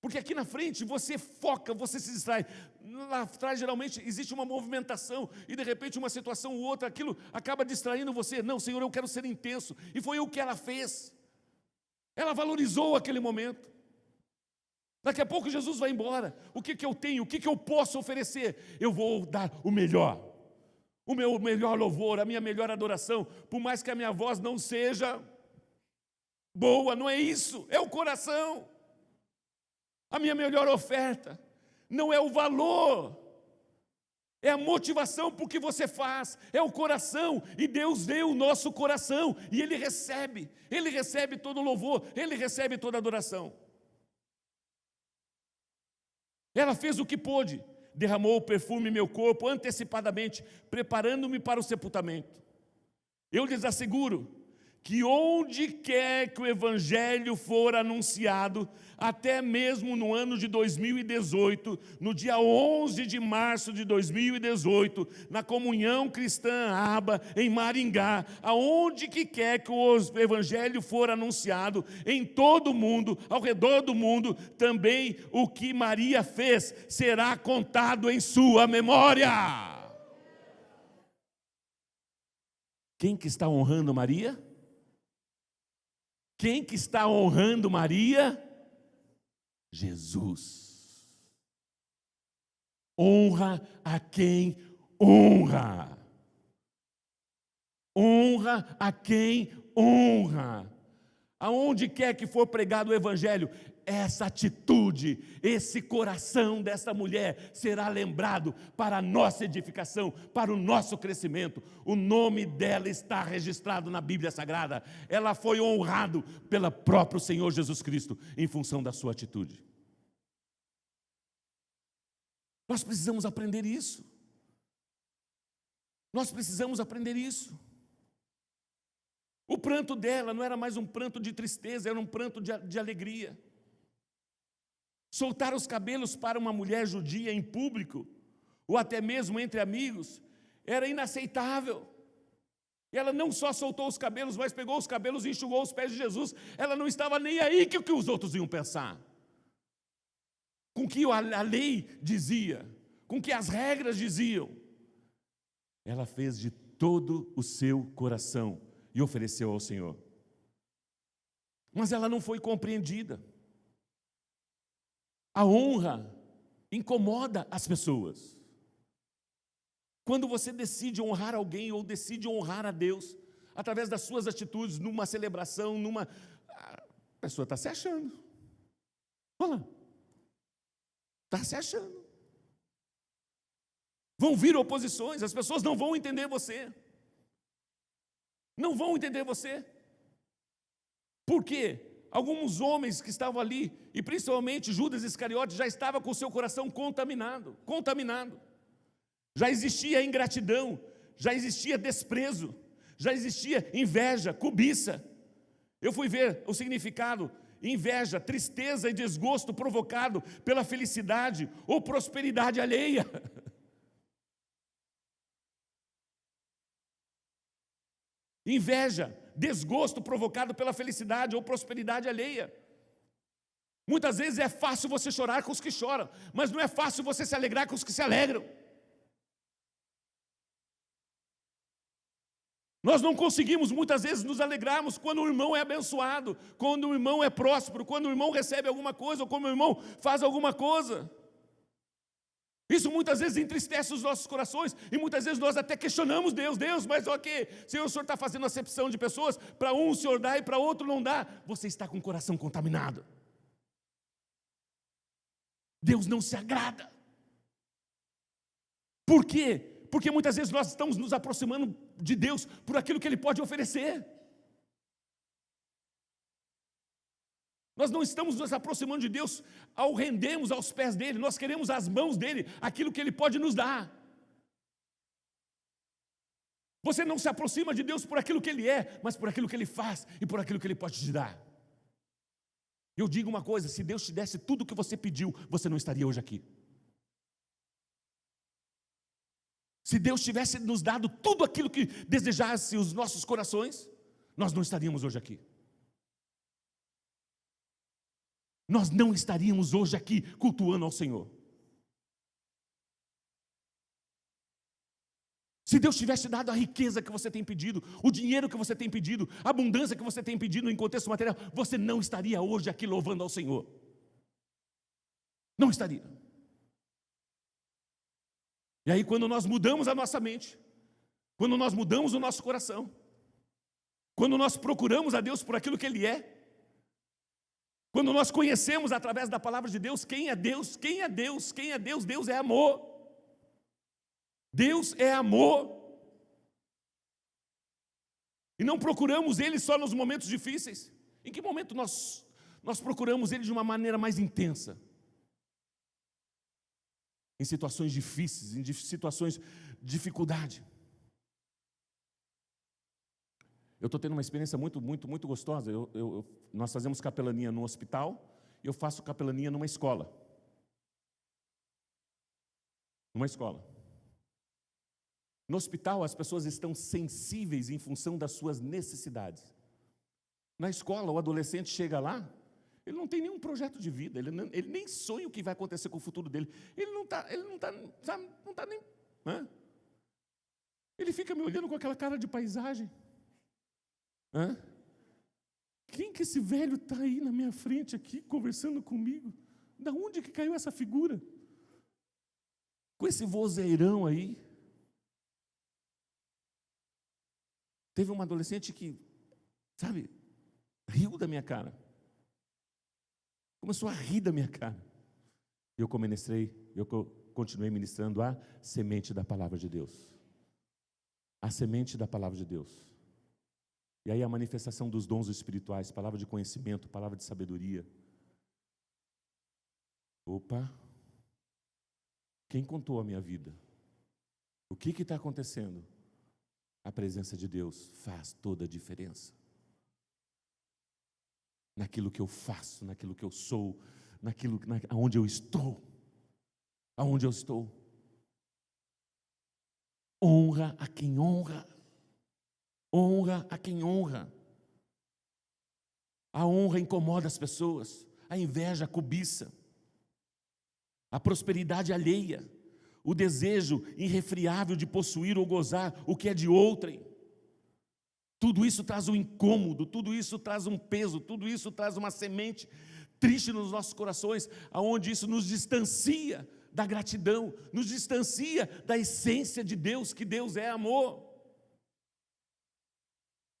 Porque aqui na frente você foca, você se distrai. Lá atrás geralmente existe uma movimentação e de repente uma situação ou outra, aquilo acaba distraindo você. Não, Senhor, eu quero ser intenso. E foi o que ela fez. Ela valorizou aquele momento. Daqui a pouco Jesus vai embora. O que eu tenho? O que eu posso oferecer? Eu vou dar o melhor. O meu melhor louvor, a minha melhor adoração. Por mais que a minha voz não seja boa, não é isso. É o coração. A minha melhor oferta não é o valor, é a motivação por que você faz, é o coração. E Deus vê o nosso coração e Ele recebe todo o louvor, Ele recebe toda a adoração. Ela fez o que pôde, derramou o perfume em meu corpo antecipadamente, preparando-me para o sepultamento. Eu lhes asseguro que onde quer que o Evangelho for anunciado, até mesmo no ano de 2018, no dia 11 de março de 2018, na Comunhão Cristã Aba, em Maringá, aonde que quer que o Evangelho for anunciado, em todo o mundo, ao redor do mundo, também o que Maria fez será contado em sua memória. Quem que está honrando Maria? Quem que está honrando Maria? Jesus. Honra a quem honra. Honra a quem honra. Aonde quer que for pregado o evangelho, essa atitude, esse coração dessa mulher será lembrado para a nossa edificação, para o nosso crescimento. O nome dela está registrado na Bíblia Sagrada. Ela foi honrada pelo próprio Senhor Jesus Cristo em função da sua atitude. Nós precisamos aprender isso. Nós precisamos aprender isso. O pranto dela não era mais um pranto de tristeza, era um pranto de alegria. Soltar os cabelos para uma mulher judia em público, ou até mesmo entre amigos, era inaceitável. E ela não só soltou os cabelos, mas pegou os cabelos e enxugou os pés de Jesus. Ela não estava nem aí com o que os outros iam pensar, com o que a lei dizia, com o que as regras diziam. Ela fez de todo o seu coração e ofereceu ao Senhor. Mas ela não foi compreendida. A honra incomoda as pessoas. Quando você decide honrar alguém ou decide honrar a Deus, através das suas atitudes, numa celebração, a pessoa está se achando. Olha lá. Está se achando. Vão vir oposições, as pessoas não vão entender você. Não vão entender você. Por quê? Alguns homens que estavam ali, e principalmente Judas Iscariote, já estava com o seu coração contaminado. Já existia ingratidão, já existia desprezo, já existia inveja, cobiça. Eu fui ver o significado: inveja, tristeza e desgosto provocado pela felicidade ou prosperidade alheia. Inveja, desgosto provocado pela felicidade ou prosperidade alheia. Muitas vezes é fácil você chorar com os que choram, mas não é fácil você se alegrar com os que se alegram. Nós não conseguimos muitas vezes nos alegrarmos quando o irmão é abençoado, quando o irmão é próspero, quando o irmão recebe alguma coisa, ou quando o irmão faz alguma coisa. Isso muitas vezes entristece os nossos corações, e muitas vezes nós até questionamos Deus. Deus, mas ok, Senhor, o Senhor está fazendo acepção de pessoas, para um o Senhor dá e para outro não dá. Você está com o coração contaminado. Deus não se agrada. Por quê? Porque muitas vezes nós estamos nos aproximando de Deus por aquilo que Ele pode oferecer. Nós não estamos nos aproximando de Deus ao rendermos aos pés dEle. Nós queremos as mãos dEle, aquilo que Ele pode nos dar. Você não se aproxima de Deus por aquilo que Ele é, mas por aquilo que Ele faz e por aquilo que Ele pode te dar. Eu digo uma coisa: se Deus te desse tudo o que você pediu, você não estaria hoje aqui. Se Deus tivesse nos dado tudo aquilo que desejasse os nossos corações, nós não estaríamos hoje aqui. Nós não estaríamos hoje aqui cultuando ao Senhor. Se Deus tivesse dado a riqueza que você tem pedido, o dinheiro que você tem pedido, a abundância que você tem pedido em contexto material, você não estaria hoje aqui louvando ao Senhor. Não estaria. E aí, quando nós mudamos a nossa mente, quando nós mudamos o nosso coração, quando nós procuramos a Deus por aquilo que Ele é, quando nós conhecemos através da palavra de Deus quem é Deus, quem é Deus, quem é Deus, Deus é amor. Deus é amor. E não procuramos Ele só nos momentos difíceis. Em que momento nós procuramos Ele de uma maneira mais intensa? Em situações difíceis, em situações de dificuldade. Eu estou tendo uma experiência muito gostosa. Nós fazemos capelania no hospital, e eu faço capelania numa escola. Numa escola. No hospital, as pessoas estão sensíveis em função das suas necessidades. Na escola, o adolescente chega lá, ele não tem nenhum projeto de vida, ele nem sonha o que vai acontecer com o futuro dele. Ele não está nem... Né? Ele fica me olhando com aquela cara de paisagem. Quem que esse velho está aí na minha frente aqui, conversando comigo? Da onde que caiu essa figura? Com esse vozeirão aí. Teve uma adolescente que, sabe, riu da minha cara. Começou a rir da minha cara. Eu continuei ministrando a semente da palavra de Deus. A semente da palavra de Deus. E aí a manifestação dos dons espirituais, palavra de conhecimento, palavra de sabedoria. Opa! Quem contou a minha vida? O que está acontecendo? A presença de Deus faz toda a diferença. Naquilo que eu faço, naquilo que eu sou, aonde eu estou. Aonde eu estou. Honra a quem honra. Honra a quem honra. A honra incomoda as pessoas. A inveja, a cobiça. A prosperidade alheia. O desejo irrefriável de possuir ou gozar o que é de outrem. Tudo isso traz um incômodo, tudo isso traz um peso, tudo isso traz uma semente triste nos nossos corações, aonde isso nos distancia da gratidão, nos distancia da essência de Deus, que Deus é amor.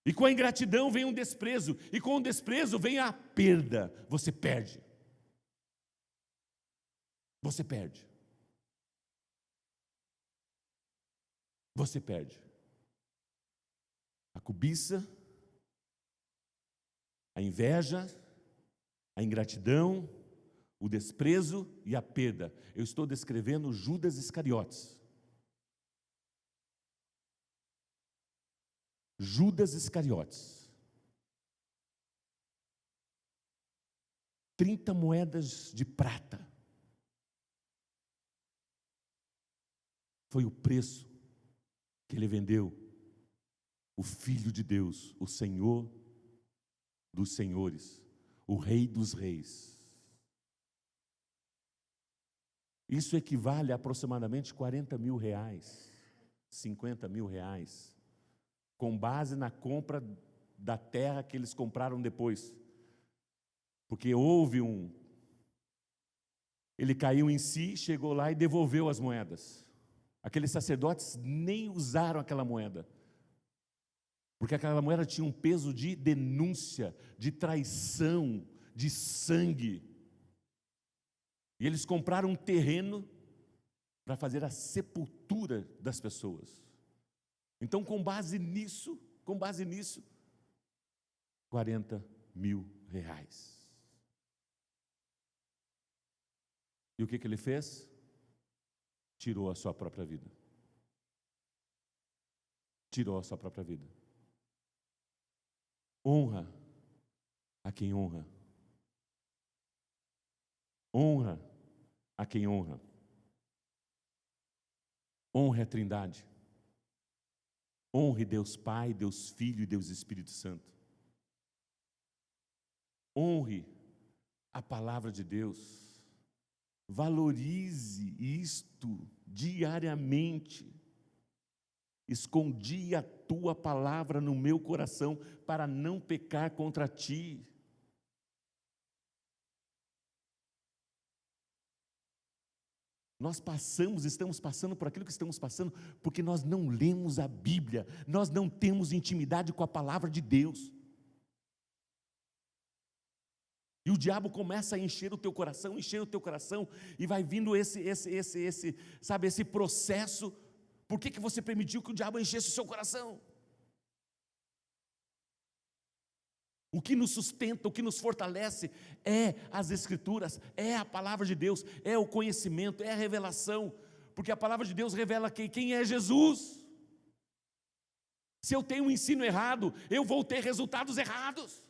E com a ingratidão vem um desprezo, e com o desprezo vem a perda. Você perde. Você perde. Você perde. A cobiça, a inveja, a ingratidão, o desprezo e a perda. Eu estou descrevendo Judas Iscariotes. Judas Iscariotes. 30 moedas de prata. Foi o preço que ele vendeu o Filho de Deus, o Senhor dos senhores, o Rei dos reis. Isso equivale a aproximadamente 40 mil reais, 50 mil reais, com base na compra da terra que eles compraram depois. Porque ele caiu em si, chegou lá e devolveu as moedas. Aqueles sacerdotes nem usaram aquela moeda, porque aquela moeda tinha um peso de denúncia, de traição, de sangue. E eles compraram um terreno para fazer a sepultura das pessoas. Então, com base nisso, 40 mil reais. E o que ele fez? Tirou a sua própria vida. Tirou a sua própria vida. Honra a quem honra. Honra a quem honra. Honre a Trindade. Honre Deus Pai, Deus Filho e Deus Espírito Santo. Honre a palavra de Deus. Valorize isto diariamente. Escondi a tua palavra no meu coração para não pecar contra ti. Estamos passando por aquilo que estamos passando, porque nós não lemos a Bíblia, nós não temos intimidade com a palavra de Deus. E o diabo começa a encher o teu coração, e vai vindo esse processo. Por que você permitiu que o diabo enchesse o seu coração? O que nos sustenta, o que nos fortalece é as Escrituras, é a palavra de Deus, é o conhecimento, é a revelação, porque a palavra de Deus revela quem é Jesus. Se eu tenho um ensino errado, eu vou ter resultados errados.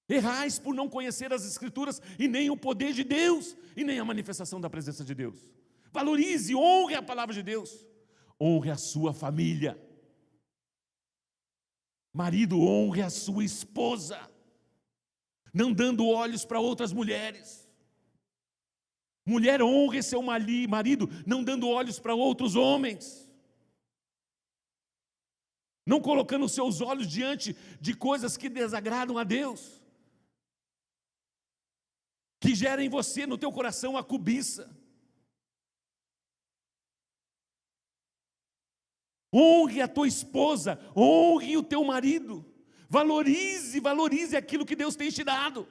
Errais por não conhecer as Escrituras e nem o poder de Deus, e nem a manifestação da presença de Deus. Valorize, honre a palavra de Deus, honre a sua família. Marido, honre a sua esposa, não dando olhos para outras mulheres. Mulher, honre seu marido, não dando olhos para outros homens. Não colocando os seus olhos diante de coisas que desagradam a Deus, que gera em você, no teu coração, a cobiça. Honre a tua esposa, honre o teu marido, Valorize aquilo que Deus tem te dado.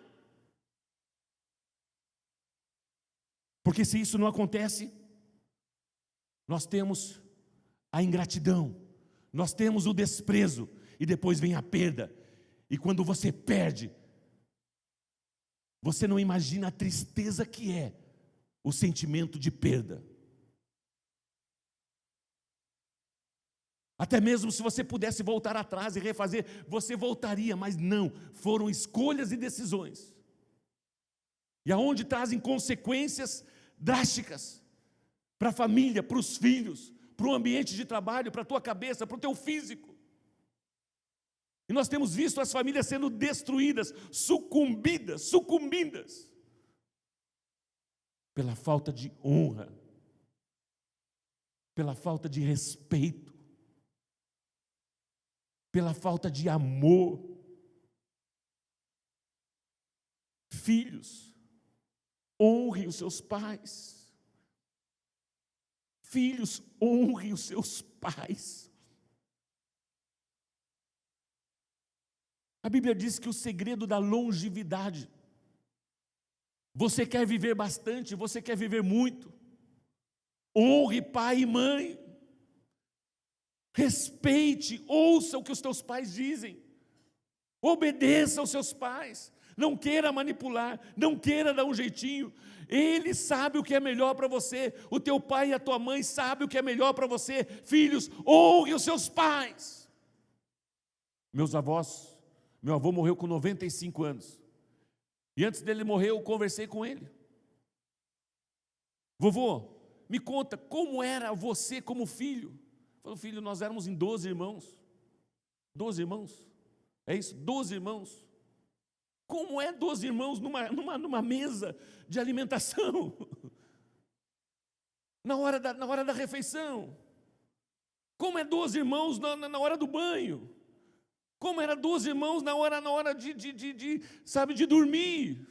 Porque se isso não acontece, nós temos a ingratidão, nós temos o desprezo, e depois vem a perda. E quando você perde, você não imagina a tristeza que é o sentimento de perda. Até mesmo se você pudesse voltar atrás e refazer, você voltaria, mas não, foram escolhas e decisões. E aonde trazem consequências drásticas para a família, para os filhos, para o ambiente de trabalho, para a tua cabeça, para o teu físico. E nós temos visto as famílias sendo destruídas, sucumbidas, pela falta de honra, pela falta de respeito, pela falta de amor. Filhos, honre os seus pais. Filhos, honre os seus pais. A Bíblia diz que o segredo da longevidade, você quer viver bastante, você quer viver muito, honre pai e mãe, respeite, ouça o que os teus pais dizem, obedeça aos seus pais, não queira manipular, não queira dar um jeitinho. Ele sabe o que é melhor para você, o teu pai e a tua mãe sabem o que é melhor para você. Filhos, honre os seus pais. Meu avô morreu com 95 anos, e antes dele morrer eu conversei com ele. Vovô, me conta, como era você como filho? Falou, filho, nós éramos em 12 irmãos. 12 irmãos? É isso? 12 irmãos. Como é 12 irmãos numa mesa de alimentação? Na hora da refeição? Como é 12 irmãos na hora do banho? Como era 12 irmãos na hora de dormir?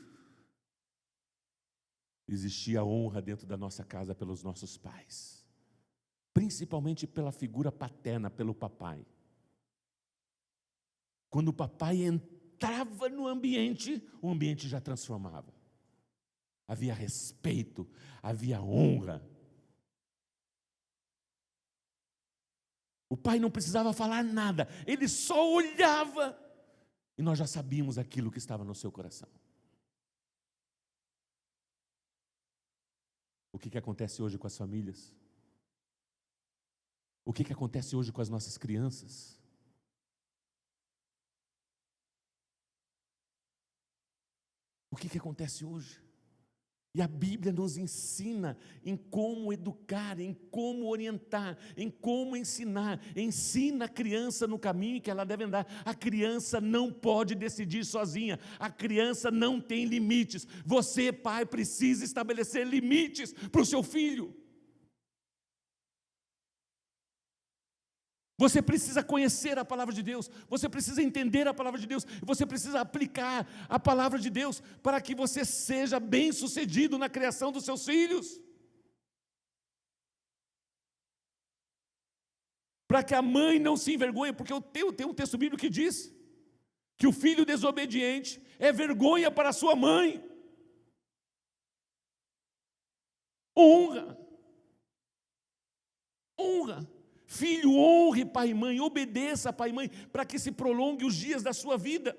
Existia honra dentro da nossa casa pelos nossos pais, principalmente pela figura paterna, pelo papai. Quando o papai entrava no ambiente, o ambiente já transformava. Havia respeito, havia honra. O pai não precisava falar nada, ele só olhava e nós já sabíamos aquilo que estava no seu coração. O que acontece hoje com as famílias? O que acontece hoje com as nossas crianças? O que acontece hoje? E a Bíblia nos ensina em como educar, em como orientar, em como ensinar. Ensina a criança no caminho que ela deve andar. A criança não pode decidir sozinha. A criança não tem limites. Você, pai, precisa estabelecer limites para o seu filho. Você precisa conhecer a palavra de Deus, você precisa entender a palavra de Deus, você precisa aplicar a palavra de Deus para que você seja bem-sucedido na criação dos seus filhos. Para que a mãe não se envergonhe, porque eu tenho um texto bíblico que diz que o filho desobediente é vergonha para a sua mãe. Honra. Filho, honre pai e mãe, obedeça pai e mãe, para que se prolongue os dias da sua vida.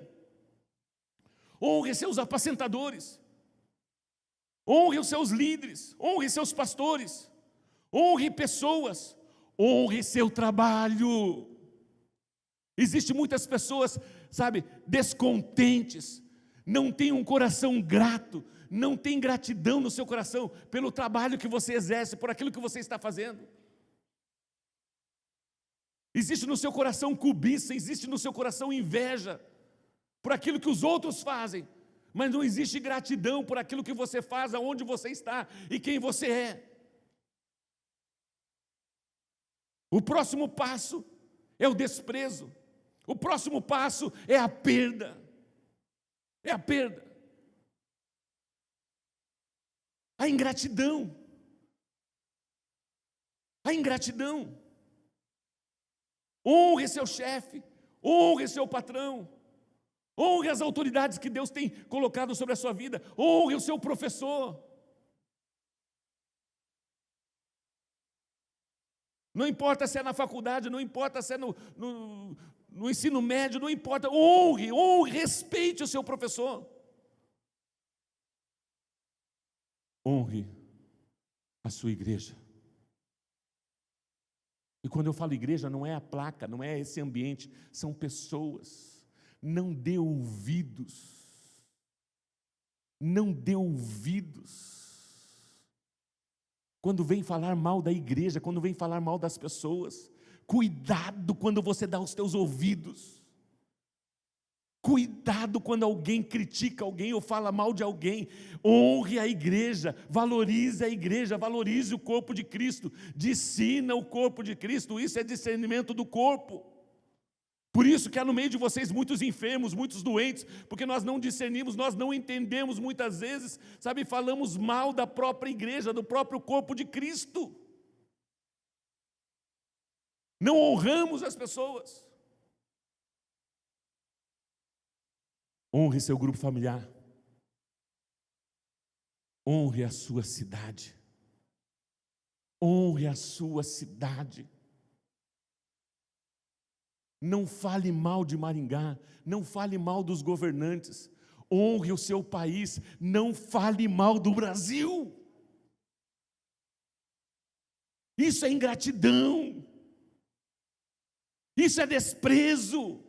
Honre seus apacentadores, honre os seus líderes, honre seus pastores, honre pessoas, honre seu trabalho. Existem muitas pessoas, descontentes, não têm um coração grato, não tem gratidão no seu coração pelo trabalho que você exerce, por aquilo que você está fazendo. Existe no seu coração cobiça, existe no seu coração inveja por aquilo que os outros fazem, mas não existe gratidão por aquilo que você faz, aonde você está e quem você é. O próximo passo é o desprezo, o próximo passo é a perda. É a perda. A ingratidão. A ingratidão. Honre seu chefe, honre seu patrão, Honre as autoridades que Deus tem colocado sobre a sua vida. Honre o seu professor. Não importa se é na faculdade, não importa se é no ensino médio, não importa. Honre, respeite o seu professor. Honre a sua igreja. E quando eu falo igreja, não é a placa, não é esse ambiente, são pessoas. Não dê ouvidos. Não dê ouvidos. Quando vem falar mal da igreja, quando vem falar mal das pessoas, cuidado quando você dá os teus ouvidos. Cuidado quando alguém critica alguém ou fala mal de alguém. Honre a igreja, valorize o corpo de Cristo, discina o corpo de Cristo, isso é discernimento do corpo. Por isso que há no meio de vocês muitos enfermos, muitos doentes, porque nós não discernimos, nós não entendemos muitas vezes, sabe, falamos mal da própria igreja, do próprio corpo de Cristo. Não honramos as pessoas. Honre seu grupo familiar. Honre a sua cidade. Honre a sua cidade. Não fale mal de Maringá, não fale mal dos governantes. Honre o seu país, não fale mal do Brasil. Isso é ingratidão. Isso é desprezo.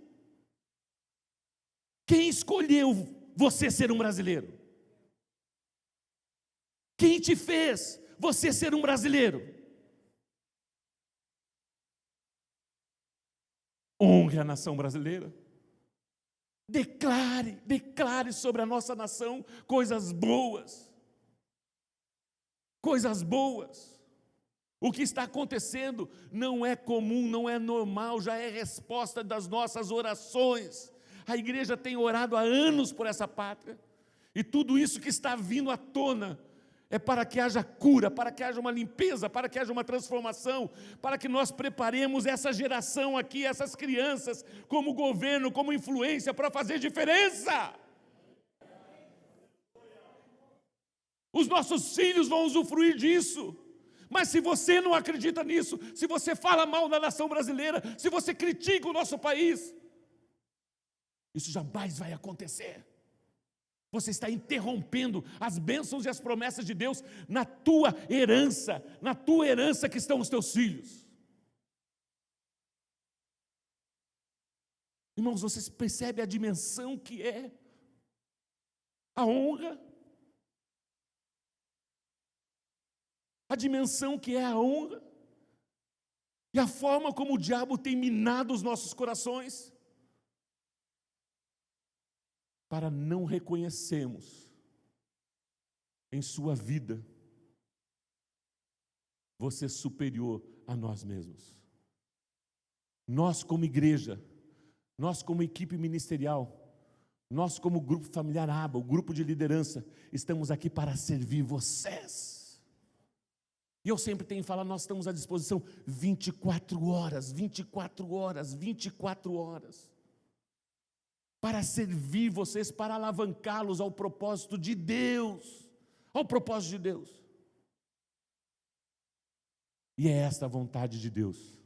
Quem escolheu você ser um brasileiro? Quem te fez você ser um brasileiro? Honre a nação brasileira. Declare sobre a nossa nação coisas boas. Coisas boas. O que está acontecendo não é comum, não é normal, já é resposta das nossas orações. A igreja tem orado há anos por essa pátria, e tudo isso que está vindo à tona é para que haja cura, para que haja uma limpeza, para que haja uma transformação, para que nós preparemos essa geração aqui, essas crianças, como governo, como influência, para fazer diferença. Os nossos filhos vão usufruir disso. Mas se você não acredita nisso, se você fala mal da nação brasileira, se você critica o nosso país, isso jamais vai acontecer. Você está interrompendo as bênçãos e as promessas de Deus na tua herança que estão os teus filhos. Irmãos, vocês percebem a dimensão que é a honra? A dimensão que é a honra? E a forma como o diabo tem minado os nossos corações? Para não reconhecermos em sua vida você superior a nós mesmos. Nós como igreja, nós como equipe ministerial, nós como grupo familiar ABA, o grupo de liderança, estamos aqui para servir vocês. E eu sempre tenho falado, nós estamos à disposição 24 horas, para servir vocês, para alavancá-los ao propósito de Deus, E é esta a vontade de Deus.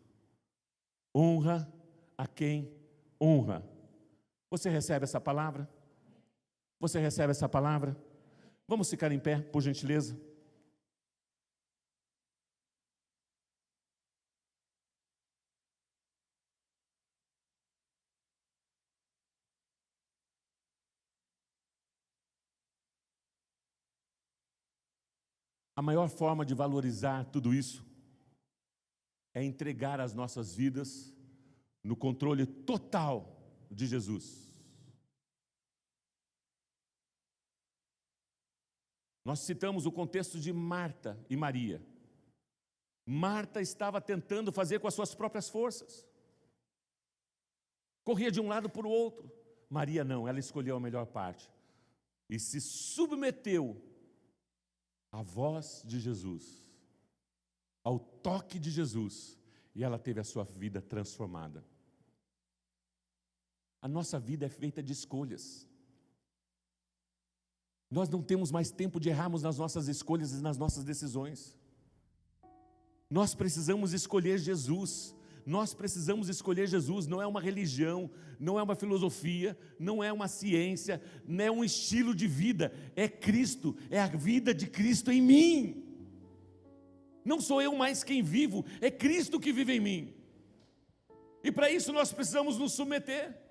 Honra a quem honra. Você recebe essa palavra? Você recebe essa palavra? Vamos ficar em pé, por gentileza. A maior forma de valorizar tudo isso é entregar as nossas vidas no controle total de Jesus. Nós citamos o contexto de Marta e Maria. Marta estava tentando fazer com as suas próprias forças. Corria de um lado para o outro. Maria não, ela escolheu a melhor parte. E se submeteu à voz de Jesus, ao toque de Jesus, e ela teve a sua vida transformada. A nossa vida é feita de escolhas. Nós não temos mais tempo de errarmos nas nossas escolhas e nas nossas decisões. Nós precisamos escolher Jesus. Nós precisamos escolher Jesus. Não é uma religião, não é uma filosofia, não é uma ciência, não é um estilo de vida. É Cristo, é a vida de Cristo em mim. Não sou eu mais quem vivo, é Cristo que vive em mim. E para isso nós precisamos nos submeter.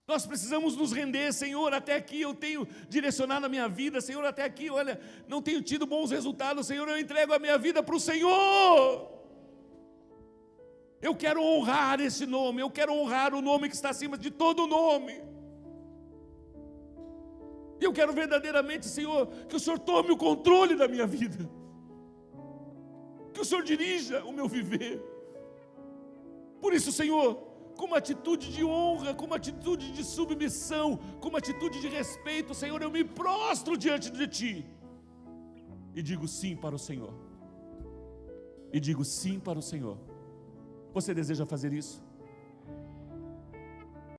Nós precisamos nos render. Senhor, até aqui eu tenho direcionado a minha vida. Senhor, até aqui, olha, não tenho tido bons resultados. Senhor, eu entrego a minha vida para o Senhor. Eu quero honrar esse nome. Eu quero honrar o nome que está acima de todo nome. E eu quero verdadeiramente, Senhor, que o Senhor tome o controle da minha vida. Que o Senhor dirija o meu viver. Por isso, Senhor, com uma atitude de honra, com uma atitude de submissão, com uma atitude de respeito, Senhor, eu me prostro diante de Ti e digo sim para o Senhor. E digo sim para o Senhor. Você deseja fazer isso?